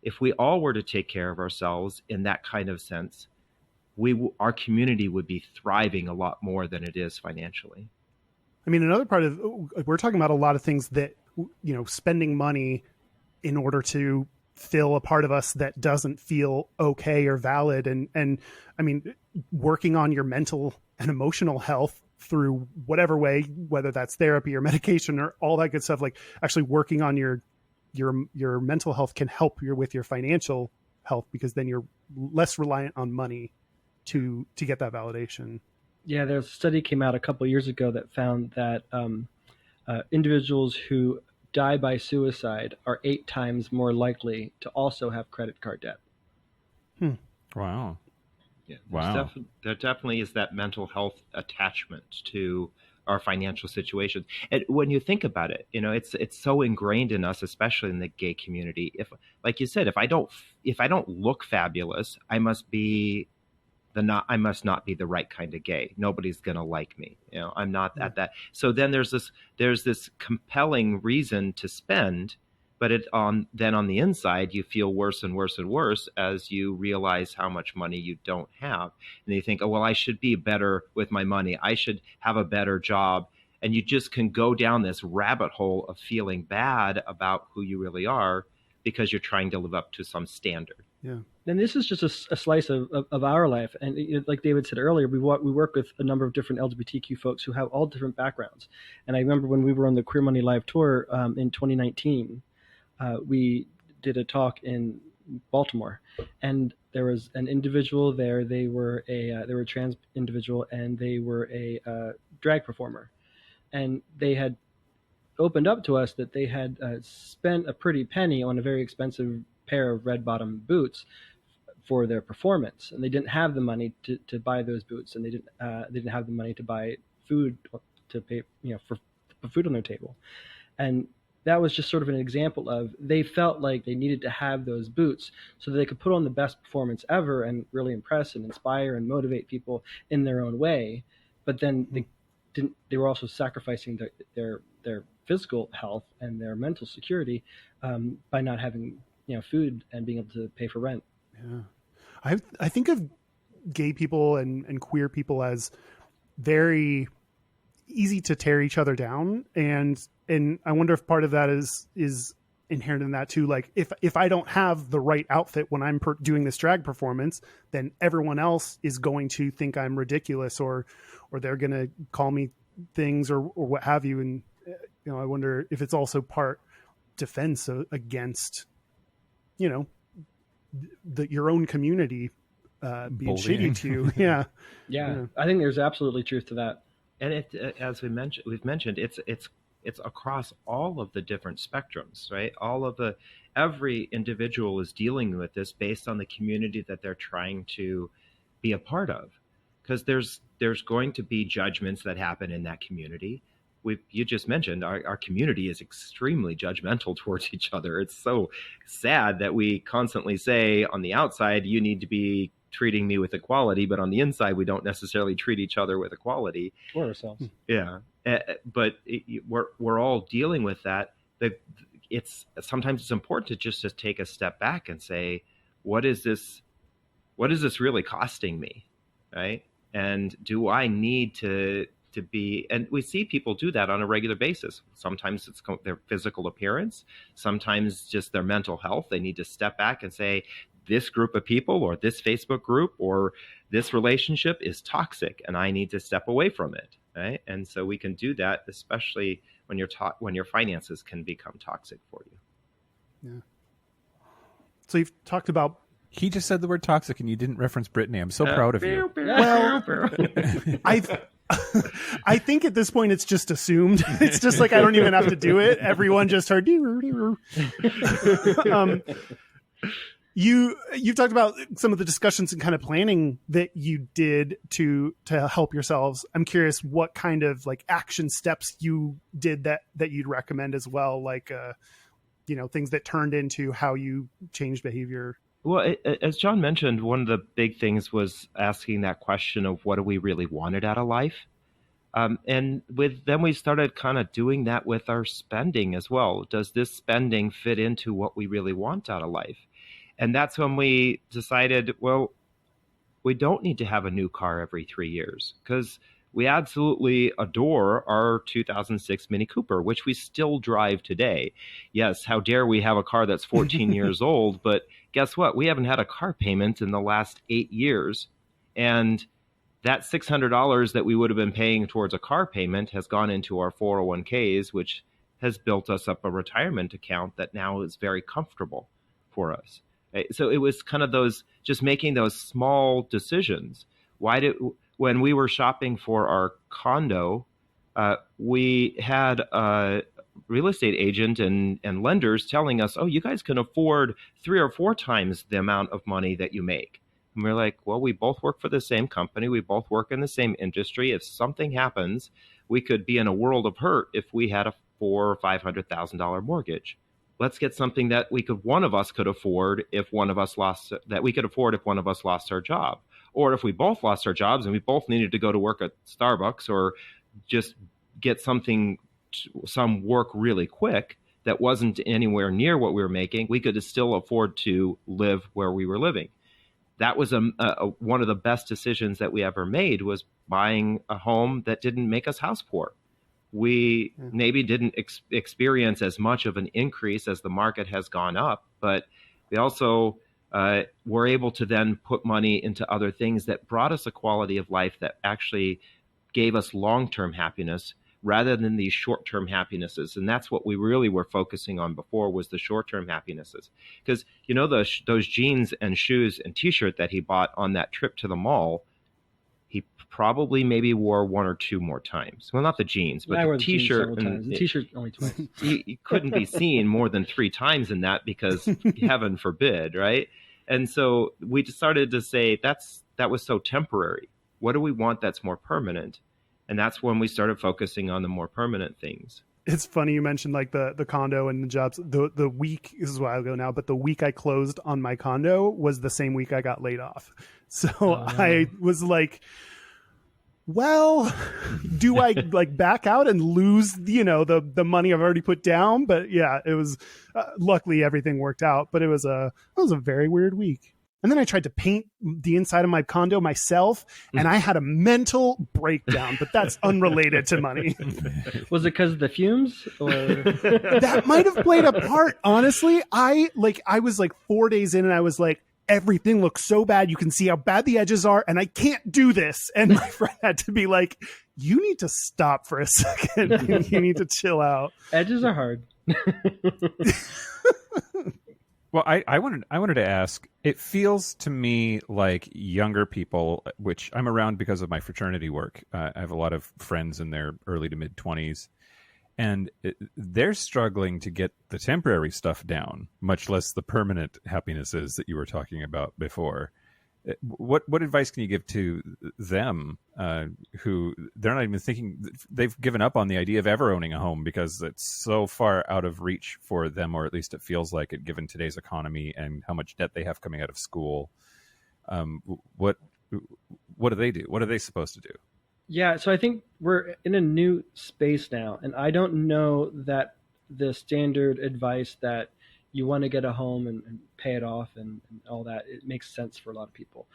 if we all were to take care of ourselves in that kind of sense, our community would be thriving a lot more than it is financially. I mean, another part of, we're talking about a lot of things that, spending money in order to fill a part of us that doesn't feel okay or valid. And I mean, working on your mental and emotional health through whatever way, whether that's therapy or medication or all that good stuff, like actually working on your mental health can help you with your financial health, because then you're less reliant on money to get that validation. Yeah, there's a study came out a couple of years ago that found that individuals who die by suicide are 8 times more likely to also have credit card debt. Wow. Yeah, Wow. There definitely is that mental health attachment to our financial situation. And when you think about it, it's so ingrained in us, especially in the gay community. If, like you said, if I don't look fabulous, I must not be the right kind of gay. Nobody's going to like me. I'm not at that. So then there's this compelling reason to spend, but then on the inside, you feel worse and worse and worse as you realize how much money you don't have. And you think, oh, well, I should be better with my money. I should have a better job. And you just can go down this rabbit hole of feeling bad about who you really are because you're trying to live up to some standard. Yeah. And this is just a slice of our life. And like David said earlier, we work with a number of different LGBTQ folks who have all different backgrounds. And I remember when we were on the Queer Money Live tour in 2019, we did a talk in Baltimore, and there was an individual there. They were a trans individual, and they were a drag performer. And they had opened up to us that they had spent a pretty penny on a very expensive pair of red bottom boots for their performance, and they didn't have the money to buy those boots, and they didn't have the money to buy food, to pay for food on their table. And that was just sort of an example of, they felt like they needed to have those boots so that they could put on the best performance ever and really impress and inspire and motivate people in their own way. But then they were also sacrificing their physical health and their mental security by not having food and being able to pay for rent. Yeah. I think of gay people and queer people as very easy to tear each other down, and I wonder if part of that is inherent in that too. Like if I don't have the right outfit when I'm doing this drag performance, then everyone else is going to think I'm ridiculous, or they're going to call me things or what have you. And I wonder if it's also part defense against your own community being shitty to you. Yeah. I think there's absolutely truth to that. And as we've mentioned, it's across all of the different spectrums, right? Every individual is dealing with this based on the community that they're trying to be a part of, because there's going to be judgments that happen in that community. you just mentioned, our community is extremely judgmental towards each other. It's so sad that we constantly say on the outside, you need to be treating me with equality, but on the inside, we don't necessarily treat each other with equality. Or ourselves. Yeah. But we're all dealing with that. Sometimes it's important to just take a step back and say, what is this really costing me? Right. And do I need to be, and we see people do that on a regular basis. Sometimes it's their physical appearance, sometimes just their mental health. They need to step back and say, this group of people or this Facebook group or this relationship is toxic and I need to step away from it. Right. And so we can do that, especially when your finances can become toxic for you. Yeah. So you've talked about. He just said the word toxic and you didn't reference Brittany. I'm so proud of you. Well, I think at this point it's just assumed. It's just like I don't even have to do it. Everyone just heard. You've talked about some of the discussions and kind of planning that you did to help yourselves. I'm curious what kind of like action steps you did that you'd recommend as well, like things that turned into how you changed behavior. Well, as John mentioned, one of the big things was asking that question of what do we really wanted out of life? And then we started kind of doing that with our spending as well. Does this spending fit into what we really want out of life? And that's when we decided, well, we don't need to have a new car every 3 years because we absolutely adore our 2006 Mini Cooper, which we still drive today. Yes, how dare we have a car that's 14 years old, but guess what? We haven't had a car payment in the last 8 years. And that $600 that we would have been paying towards a car payment has gone into our 401ks, which has built us up a retirement account that now is very comfortable for us. So it was kind of just making those small decisions. When we were shopping for our condo, we had a real estate agent and lenders telling us, oh, you guys can afford 3 or 4 times the amount of money that you make. And we're like, well, we both work for the same company. We both work in the same industry. If something happens, we could be in a world of hurt if we had a $400,000 or $500,000 mortgage. Let's get something that one of us could afford if one of us lost our job. Or if we both lost our jobs and we both needed to go to work at Starbucks or just get some work really quick that wasn't anywhere near what we were making, we could still afford to live where we were living. That was one of the best decisions that we ever made, was buying a home that didn't make us house poor. We maybe didn't experience as much of an increase as the market has gone up, but we also were able to then put money into other things that brought us a quality of life that actually gave us long-term happiness rather than these short-term happinesses. And that's what we really were focusing on before, was the short-term happinesses. Because, those jeans and shoes and T-shirt that he bought on that trip to the mall, he probably maybe wore 1 or 2 more times. Well, not the jeans, but the T-shirt. The T-shirt only twice. He couldn't be seen more than 3 times in that because heaven forbid, right? And so we started to say that was so temporary. What do we want that's more permanent? And that's when we started focusing on the more permanent things. It's funny you mentioned like the condo and the jobs. The week, this is a while ago now, but the week I closed on my condo was the same week I got laid off. So I was like, well, do I like back out and lose, the money I've already put down? But yeah, it was luckily everything worked out, but it was a very weird week. And then I tried to paint the inside of my condo myself, and I had a mental breakdown, but that's unrelated to money. Was it because of the fumes? Or that might have played a part, honestly. I was like 4 days in, and I was like, everything looks so bad. You can see how bad the edges are, and I can't do this. And my friend had to be like, you need to stop for a second. You need to chill out. Edges are hard. Well, I wanted to ask, it feels to me like younger people, which I'm around because of my fraternity work. I have a lot of friends in their early to mid 20s, and they're struggling to get the temporary stuff down, much less the permanent happinesses that you were talking about before. what advice can you give to them who they're not even thinking, they've given up on the idea of ever owning a home because it's so far out of reach for them, or at least it feels like it given today's economy and how much debt they have coming out of school. What do they do? What are they supposed to do? Yeah, so I think we're in a new space now, and I don't know that the standard advice that you want to get a home and pay it off and all that, it makes sense for a lot of people.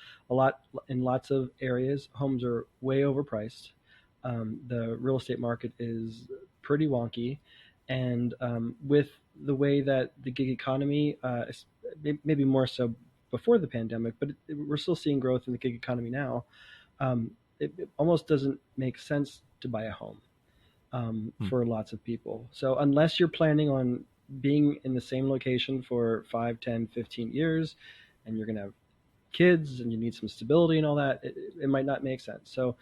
In lots of areas, homes are way overpriced. The real estate market is pretty wonky, and with the way that the gig economy, maybe more so before the pandemic, but we're still seeing growth in the gig economy now. It almost doesn't make sense to buy a home for lots of people. So unless you're planning on being in the same location for 5, 10, 15 years, and you're going to have kids and you need some stability and all that, it might not make sense. So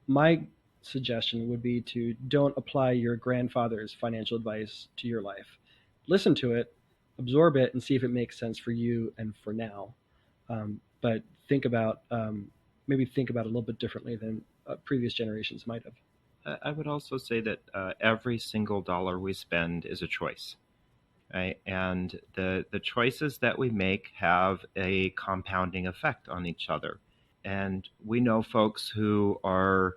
my suggestion would be to don't apply your grandfather's financial advice to your life. Listen to it, absorb it, and see if it makes sense for you and for now. But think about maybe think about it a little bit differently than previous generations might have. I would also say that every single dollar we spend is a choice, right? And the choices that we make have a compounding effect on each other. And we know folks who are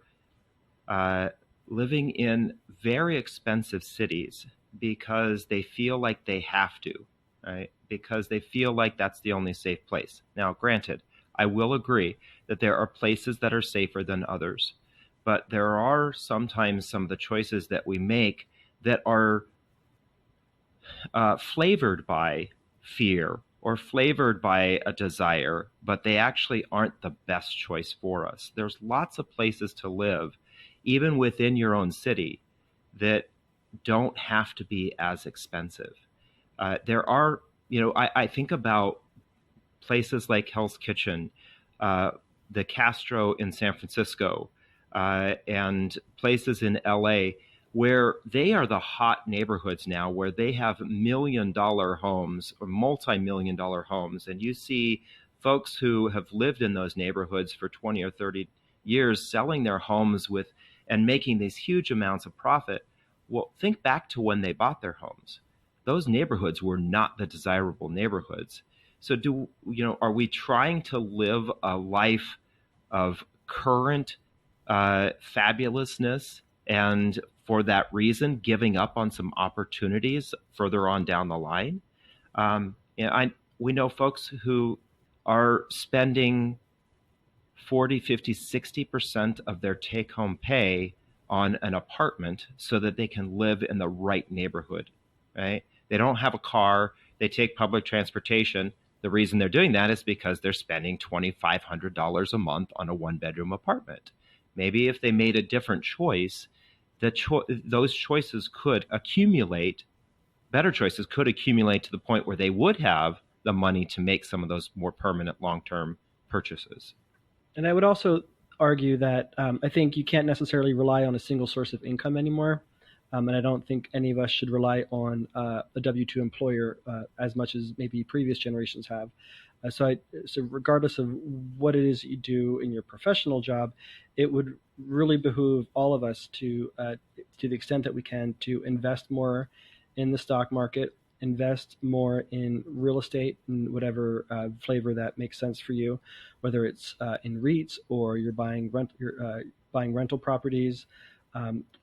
living in very expensive cities because they feel like they have to, right? Because they feel like that's the only safe place. Now, granted, I will agree that there are places that are safer than others. But there are sometimes some of the choices that we make that are flavored by fear or flavored by a desire, but they actually aren't the best choice for us. There's lots of places to live, even within your own city, that don't have to be as expensive. There are, I think about places like Hell's Kitchen, the Castro in San Francisco, and places in LA where they are the hot neighborhoods now, where they have $1 million homes or multi-million dollar homes. And you see folks who have lived in those neighborhoods for 20 or 30 years selling their homes and making these huge amounts of profit. Well, think back to when they bought their homes. Those neighborhoods were not the desirable neighborhoods. So are we trying to live a life of current fabulousness, and for that reason giving up on some opportunities further on down the line? We know folks who are spending 40, 50, 60% of their take-home pay on an apartment so that they can live in the right neighborhood, right? They don't have a car, they take public transportation. The reason they're doing that is because they're spending $2,500 a month on a one-bedroom apartment. Maybe if they made a different choice, those choices could accumulate, better choices could accumulate to the point where they would have the money to make some of those more permanent long-term purchases. And I would also argue that I think you can't necessarily rely on a single source of income anymore. And I don't think any of us should rely on a W-2 employer as much as maybe previous generations have. So regardless of what it is you do in your professional job, it would really behoove all of us to the extent that we can, to invest more in the stock market, invest more in real estate in whatever flavor that makes sense for you, whether it's in REITs or you're buying rental properties,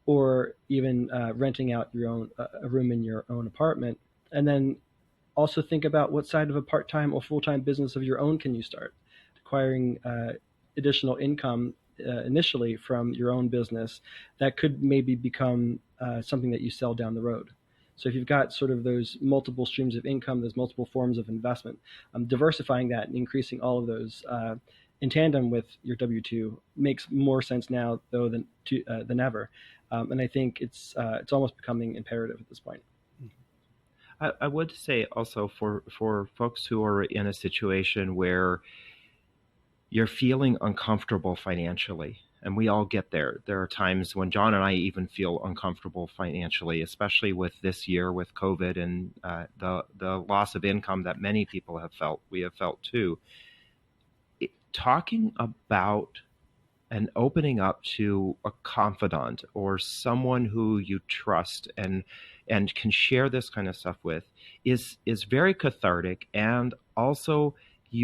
or even renting out your own a room in your own apartment. And then also think about what side of a part-time or full-time business of your own can you start, acquiring additional income initially from your own business that could maybe become something that you sell down the road. So if you've got sort of those multiple streams of income, those multiple forms of investment, diversifying that and increasing all of those in tandem with your W-2 makes more sense now though than ever. And I think it's almost becoming imperative at this point. I would say also for folks who are in a situation where you're feeling uncomfortable financially, and we all get there. There are times when John and I even feel uncomfortable financially, especially with this year with COVID and the loss of income that many people have felt. We have felt too. talking about and opening up to a confidant or someone who you trust and can share this kind of stuff with is very cathartic. And also,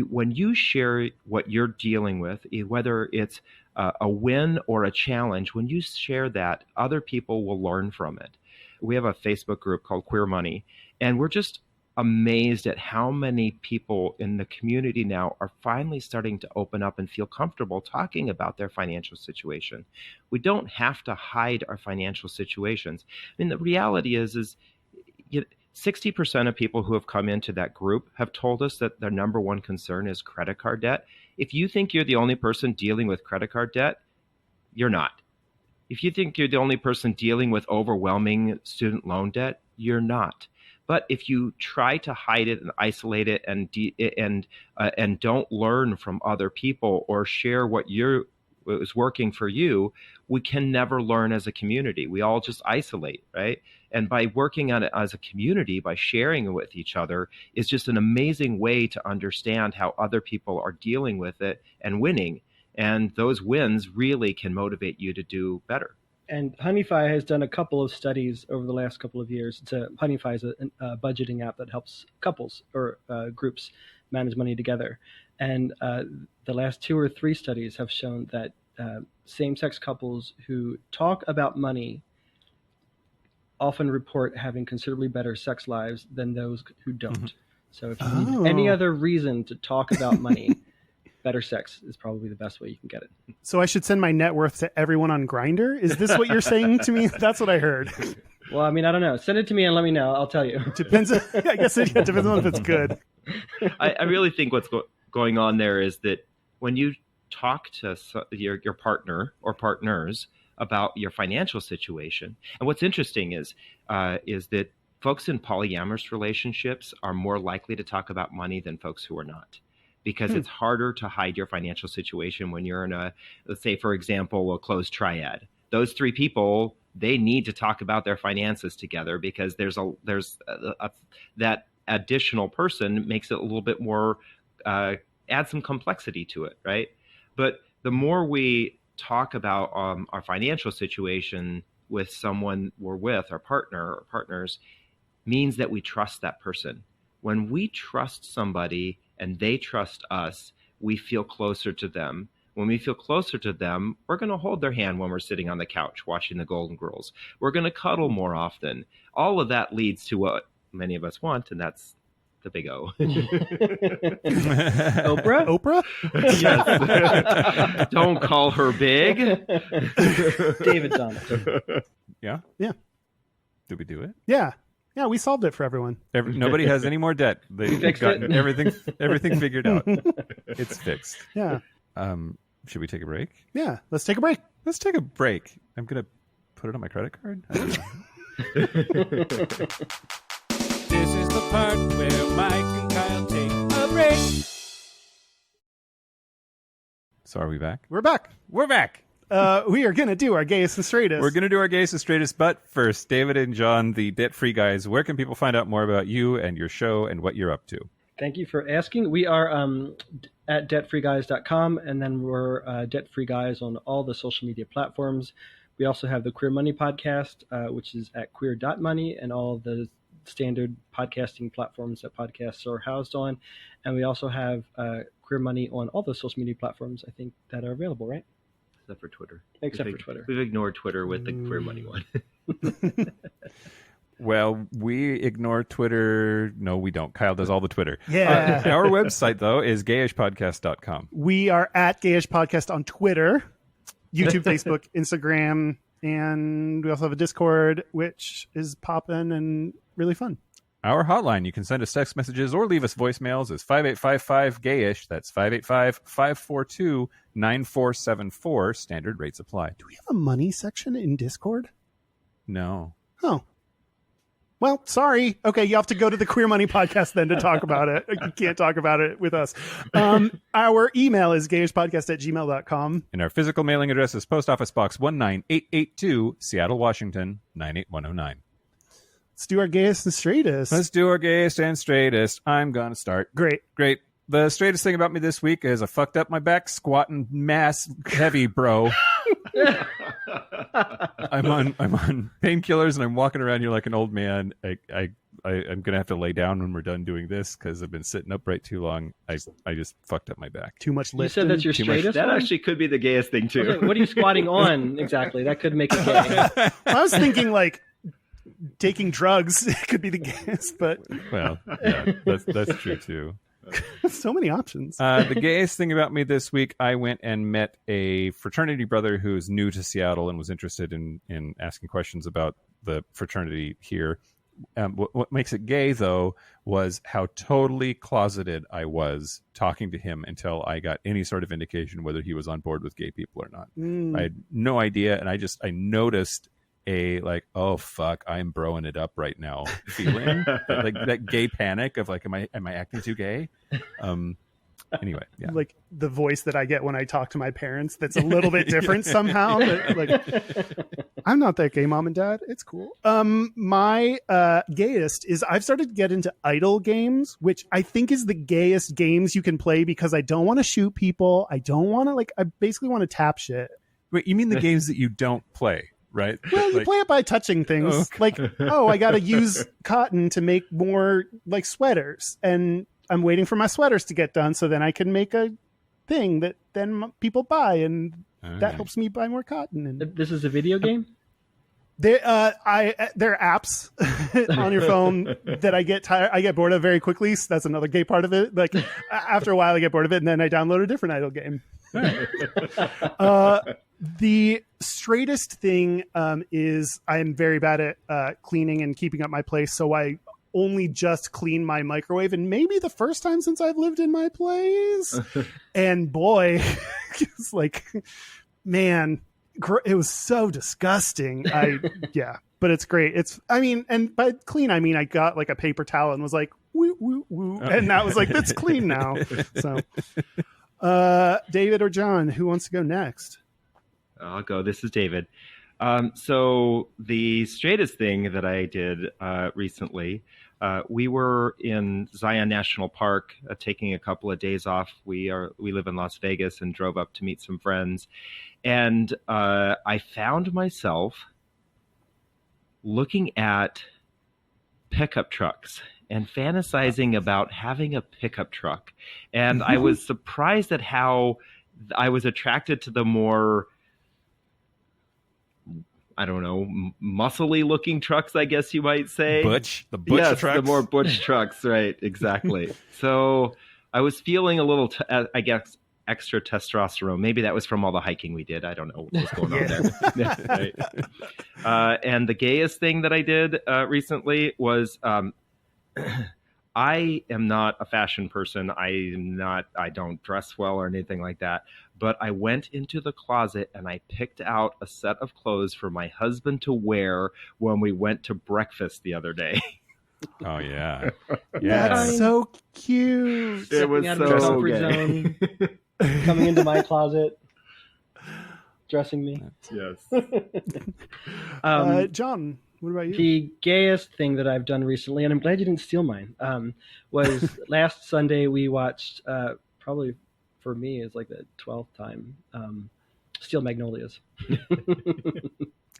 when you share what you're dealing with, whether it's a win or a challenge, when you share that, other people will learn from it. We have a Facebook group called Queer Money, and we're just amazed at how many people in the community now are finally starting to open up and feel comfortable talking about their financial situation. We don't have to hide our financial situations. I mean, the reality is 60% of people who have come into that group have told us that their number one concern is credit card debt. If you think you're the only person dealing with credit card debt, you're not. If you think you're the only person dealing with overwhelming student loan debt, you're not. But if you try to hide it and isolate it and don't learn from other people or share what is working for you, we can never learn as a community. We all just isolate, right? And by working on it as a community, by sharing it with each other, is just an amazing way to understand how other people are dealing with it and winning. And those wins really can motivate you to do better. And Honeyfi has done a couple of studies over the last couple of years. Honeyfi is a budgeting app that helps couples or groups manage money together. And the last 2 or 3 studies have shown that same-sex couples who talk about money often report having considerably better sex lives than those who don't. Mm-hmm. So if you need any other reason to talk about money, better sex is probably the best way you can get it. So I should send my net worth to everyone on Grindr? Is this what you're saying to me? That's what I heard. Well, I mean, I don't know. Send it to me and let me know. I'll tell you. Depends. I guess it depends on if it's good. I really think what's going on there is that when you talk to your partner or partners about your financial situation, and what's interesting is that folks in polyamorous relationships are more likely to talk about money than folks who are not. Because it's harder to hide your financial situation when you're in let's say, for example, a closed triad. Those 3 people, they need to talk about their finances together because that additional person makes it a little bit more, add some complexity to it, right? But the more we talk about our financial situation with someone we're with, our partner or partners, means that we trust that person. When we trust somebody and they trust us, we feel closer to them. When we feel closer to them, we're going to hold their hand when we're sitting on the couch watching the Golden Girls. We're going to cuddle more often. All of that leads to what many of us want, and that's the big O. Oprah? Yes. Don't call her big. David Donovan. Yeah? Yeah. Did we do it? Yeah. Yeah, we solved it for everyone. Nobody has any more debt. They've gotten everything figured out. It's fixed. Yeah. Should we take a break? Yeah, let's take a break. Let's take a break. I'm going to put it on my credit card. I don't know. This is the part where Mike and Kyle take a break. So are we back? We're back. We're back. We are going to do our Gayest and Straightest. We're going to do our Gayest and Straightest, but first, David and John, the debt-free guys, where can people find out more about you and your show and what you're up to? Thank you for asking. We are at debtfreeguys.com, and then we're debt-free guys on all the social media platforms. We also have the Queer Money podcast, which is at queer.money, and all the standard podcasting platforms that podcasts are housed on. And we also have Queer Money on all the social media platforms, I think, that are available, right? Except for Twitter. Except for Twitter. We've ignored Twitter with the Queer Money one. Well, we ignore Twitter. No, we don't. Kyle does all the Twitter. Yeah. Our website, though, is gayishpodcast.com. We are at Gayish Podcast on Twitter, YouTube, Facebook, Instagram, and we also have a Discord, which is popping and really fun. Our hotline, you can send us text messages or leave us voicemails, is 5855-GAYISH. That's 585-542-9474. Standard rates apply. Do we have a money section in Discord? No. Oh. Well, sorry. Okay, you have to go to the Queer Money podcast then to talk about it. You can't talk about it with us. Our email is gayishpodcast@gmail.com. And our physical mailing address is Post Office Box 19882, Seattle, Washington, 98109. Let's do our Gayest and Straightest. Let's do our Gayest and Straightest. I'm going to start. Great. the straightest thing about me this week is I fucked up my back squatting mass heavy, bro. I'm on painkillers and I'm walking around here like an old man. I'm gonna have to lay down when we're done doing this because I've been sitting upright too long. I just fucked up my back. Too much You lifting. said that's your Too much- straightest That one? actually could be the gayest thing too. Okay, what are you squatting on exactly? That could make it gay. I was thinking like taking drugs could be the guess, but Well, yeah, that's true too. so many options. The gayest thing about me this week, I went and met a fraternity brother who's new to Seattle and was interested in asking questions about the fraternity here. What makes it gay, though, was how totally closeted I was talking to him until I got any sort of indication whether he was on board with gay people or not. I had no idea, and I noticed a like, oh fuck, I'm broing it up right now feeling, like that gay panic of like, am I acting too gay? Anyway, yeah. Like the voice that I get when I talk to my parents that's a little bit different somehow. But, like, I'm not that gay, mom and dad. It's cool. My gayest is I've started to get into idle games, which I think is the gayest games you can play because I don't want to shoot people. I don't want to I basically want to tap shit. Wait, you mean the games that you don't play, right? Well, you Like- play it by touching things. Like, oh, I got to use cotton to make more like sweaters, and I'm waiting for my sweaters to get done so then I can make a thing that then people buy, and that helps me buy more cotton. And This is a video game? there are apps on your phone that I get bored of very quickly. So that's another gay part of it. Like after a while, I get bored of it, and then I download a different idle game. The straightest thing is I am very bad at cleaning and keeping up my place, so I only just clean my microwave, and maybe the first time since I've lived in my place. And boy, it's like, man, it was so disgusting. Yeah, but it's great. And by clean, I mean I got like a paper towel and was like, woo, woo, woo, and that was like, that's clean now. So, David or John, who wants to go next? I'll go. This is David. So the straightest thing that I did recently, we were in Zion National Park, taking a couple of days off. We live in Las Vegas and drove up to meet some friends, and I found myself looking at pickup trucks and fantasizing about having a pickup truck, and I was surprised at how I was attracted to the more, I don't know, muscly looking trucks, I guess you might say. The butch trucks. The more butch trucks, right? Exactly. So I was feeling a little, I guess, extra testosterone. Maybe that was from all the hiking we did. I don't know what was going on there. Yeah, right. And the gayest thing that I did recently was, I am not a fashion person. I don't dress well or anything like that. But I went into the closet and I picked out a set of clothes for my husband to wear when we went to breakfast the other day. Oh yeah, That's so cute. It was Stepping out of your so comfort gay. zone, coming into my closet, dressing me. Yes. John, what about you? The gayest thing that I've done recently, and I'm glad you didn't steal mine, was last Sunday we watched, probably for me is like the 12th time, Steel Magnolias.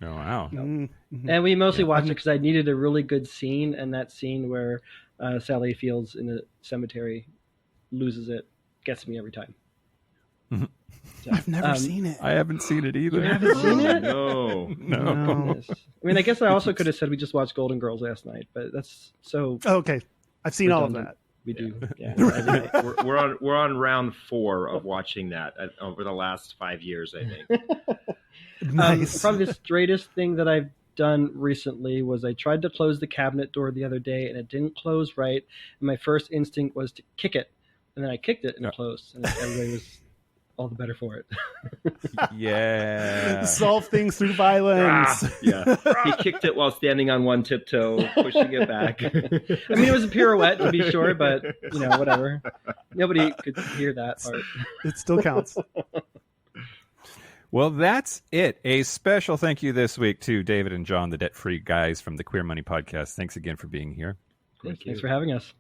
Oh wow. Mm-hmm. And we mostly watched it because I needed a really good scene, and that scene where Sally Fields in the cemetery loses it gets me every time. So, I've never seen it. I haven't seen it either. You haven't seen it? No. No. Yes. I mean, I guess I also could have said we just watched Golden Girls last night, but that's so Okay, I've seen all of redundant. that. We do. Yeah. Every night. We're on round 4 of watching that over the last 5 years, I think. Nice. Probably the straightest thing that I've done recently was I tried to close the cabinet door the other day and it didn't close right. And my first instinct was to kick it, and then I kicked it and it closed, and everybody was all the better for it. Yeah. Solve things through violence. Yeah. He kicked it while standing on one tiptoe, pushing it back. I mean, it was a pirouette to be sure, but whatever. Nobody could hear that part. It still counts. Well, that's it. A special thank you this week to David and John, the debt-free guys from the Queer Money Podcast. Thanks again for being here. Thank you. Thanks for having us.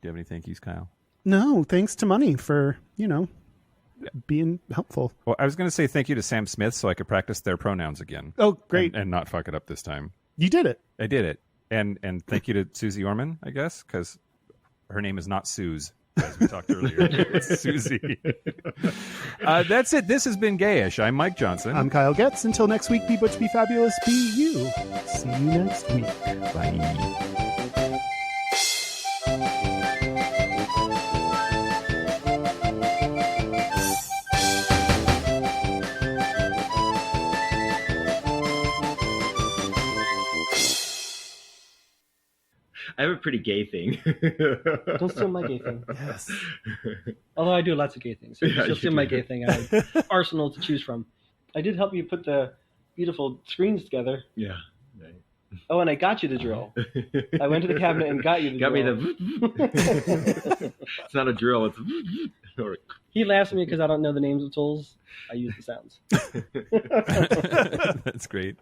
Do you have any thank yous, Kyle? No, thanks to Money for, being helpful. Well, I was going to say thank you to Sam Smith so I could practice their pronouns again. Oh, great. And not fuck it up this time. You did it. I did it. And thank you to Susie Orman, I guess, because her name is not Suze, as we talked earlier. It's Susie. That's it. This has been Gayish. I'm Mike Johnson. I'm Kyle Getz. Until next week, be butch, be fabulous, be you. See you next week. Bye. I have a pretty gay thing. Don't steal my gay thing. Yes. Although I do lots of gay things. So Yeah, don't you steal do. my gay thing. I have an arsenal to choose from. I did help you put the beautiful screens together. Yeah. Right. Oh, and I got you the drill. I went to the cabinet and got you the Got drill. me the. It's not a drill. It's. He laughs at me because I don't know the names of tools. I use the sounds. That's great.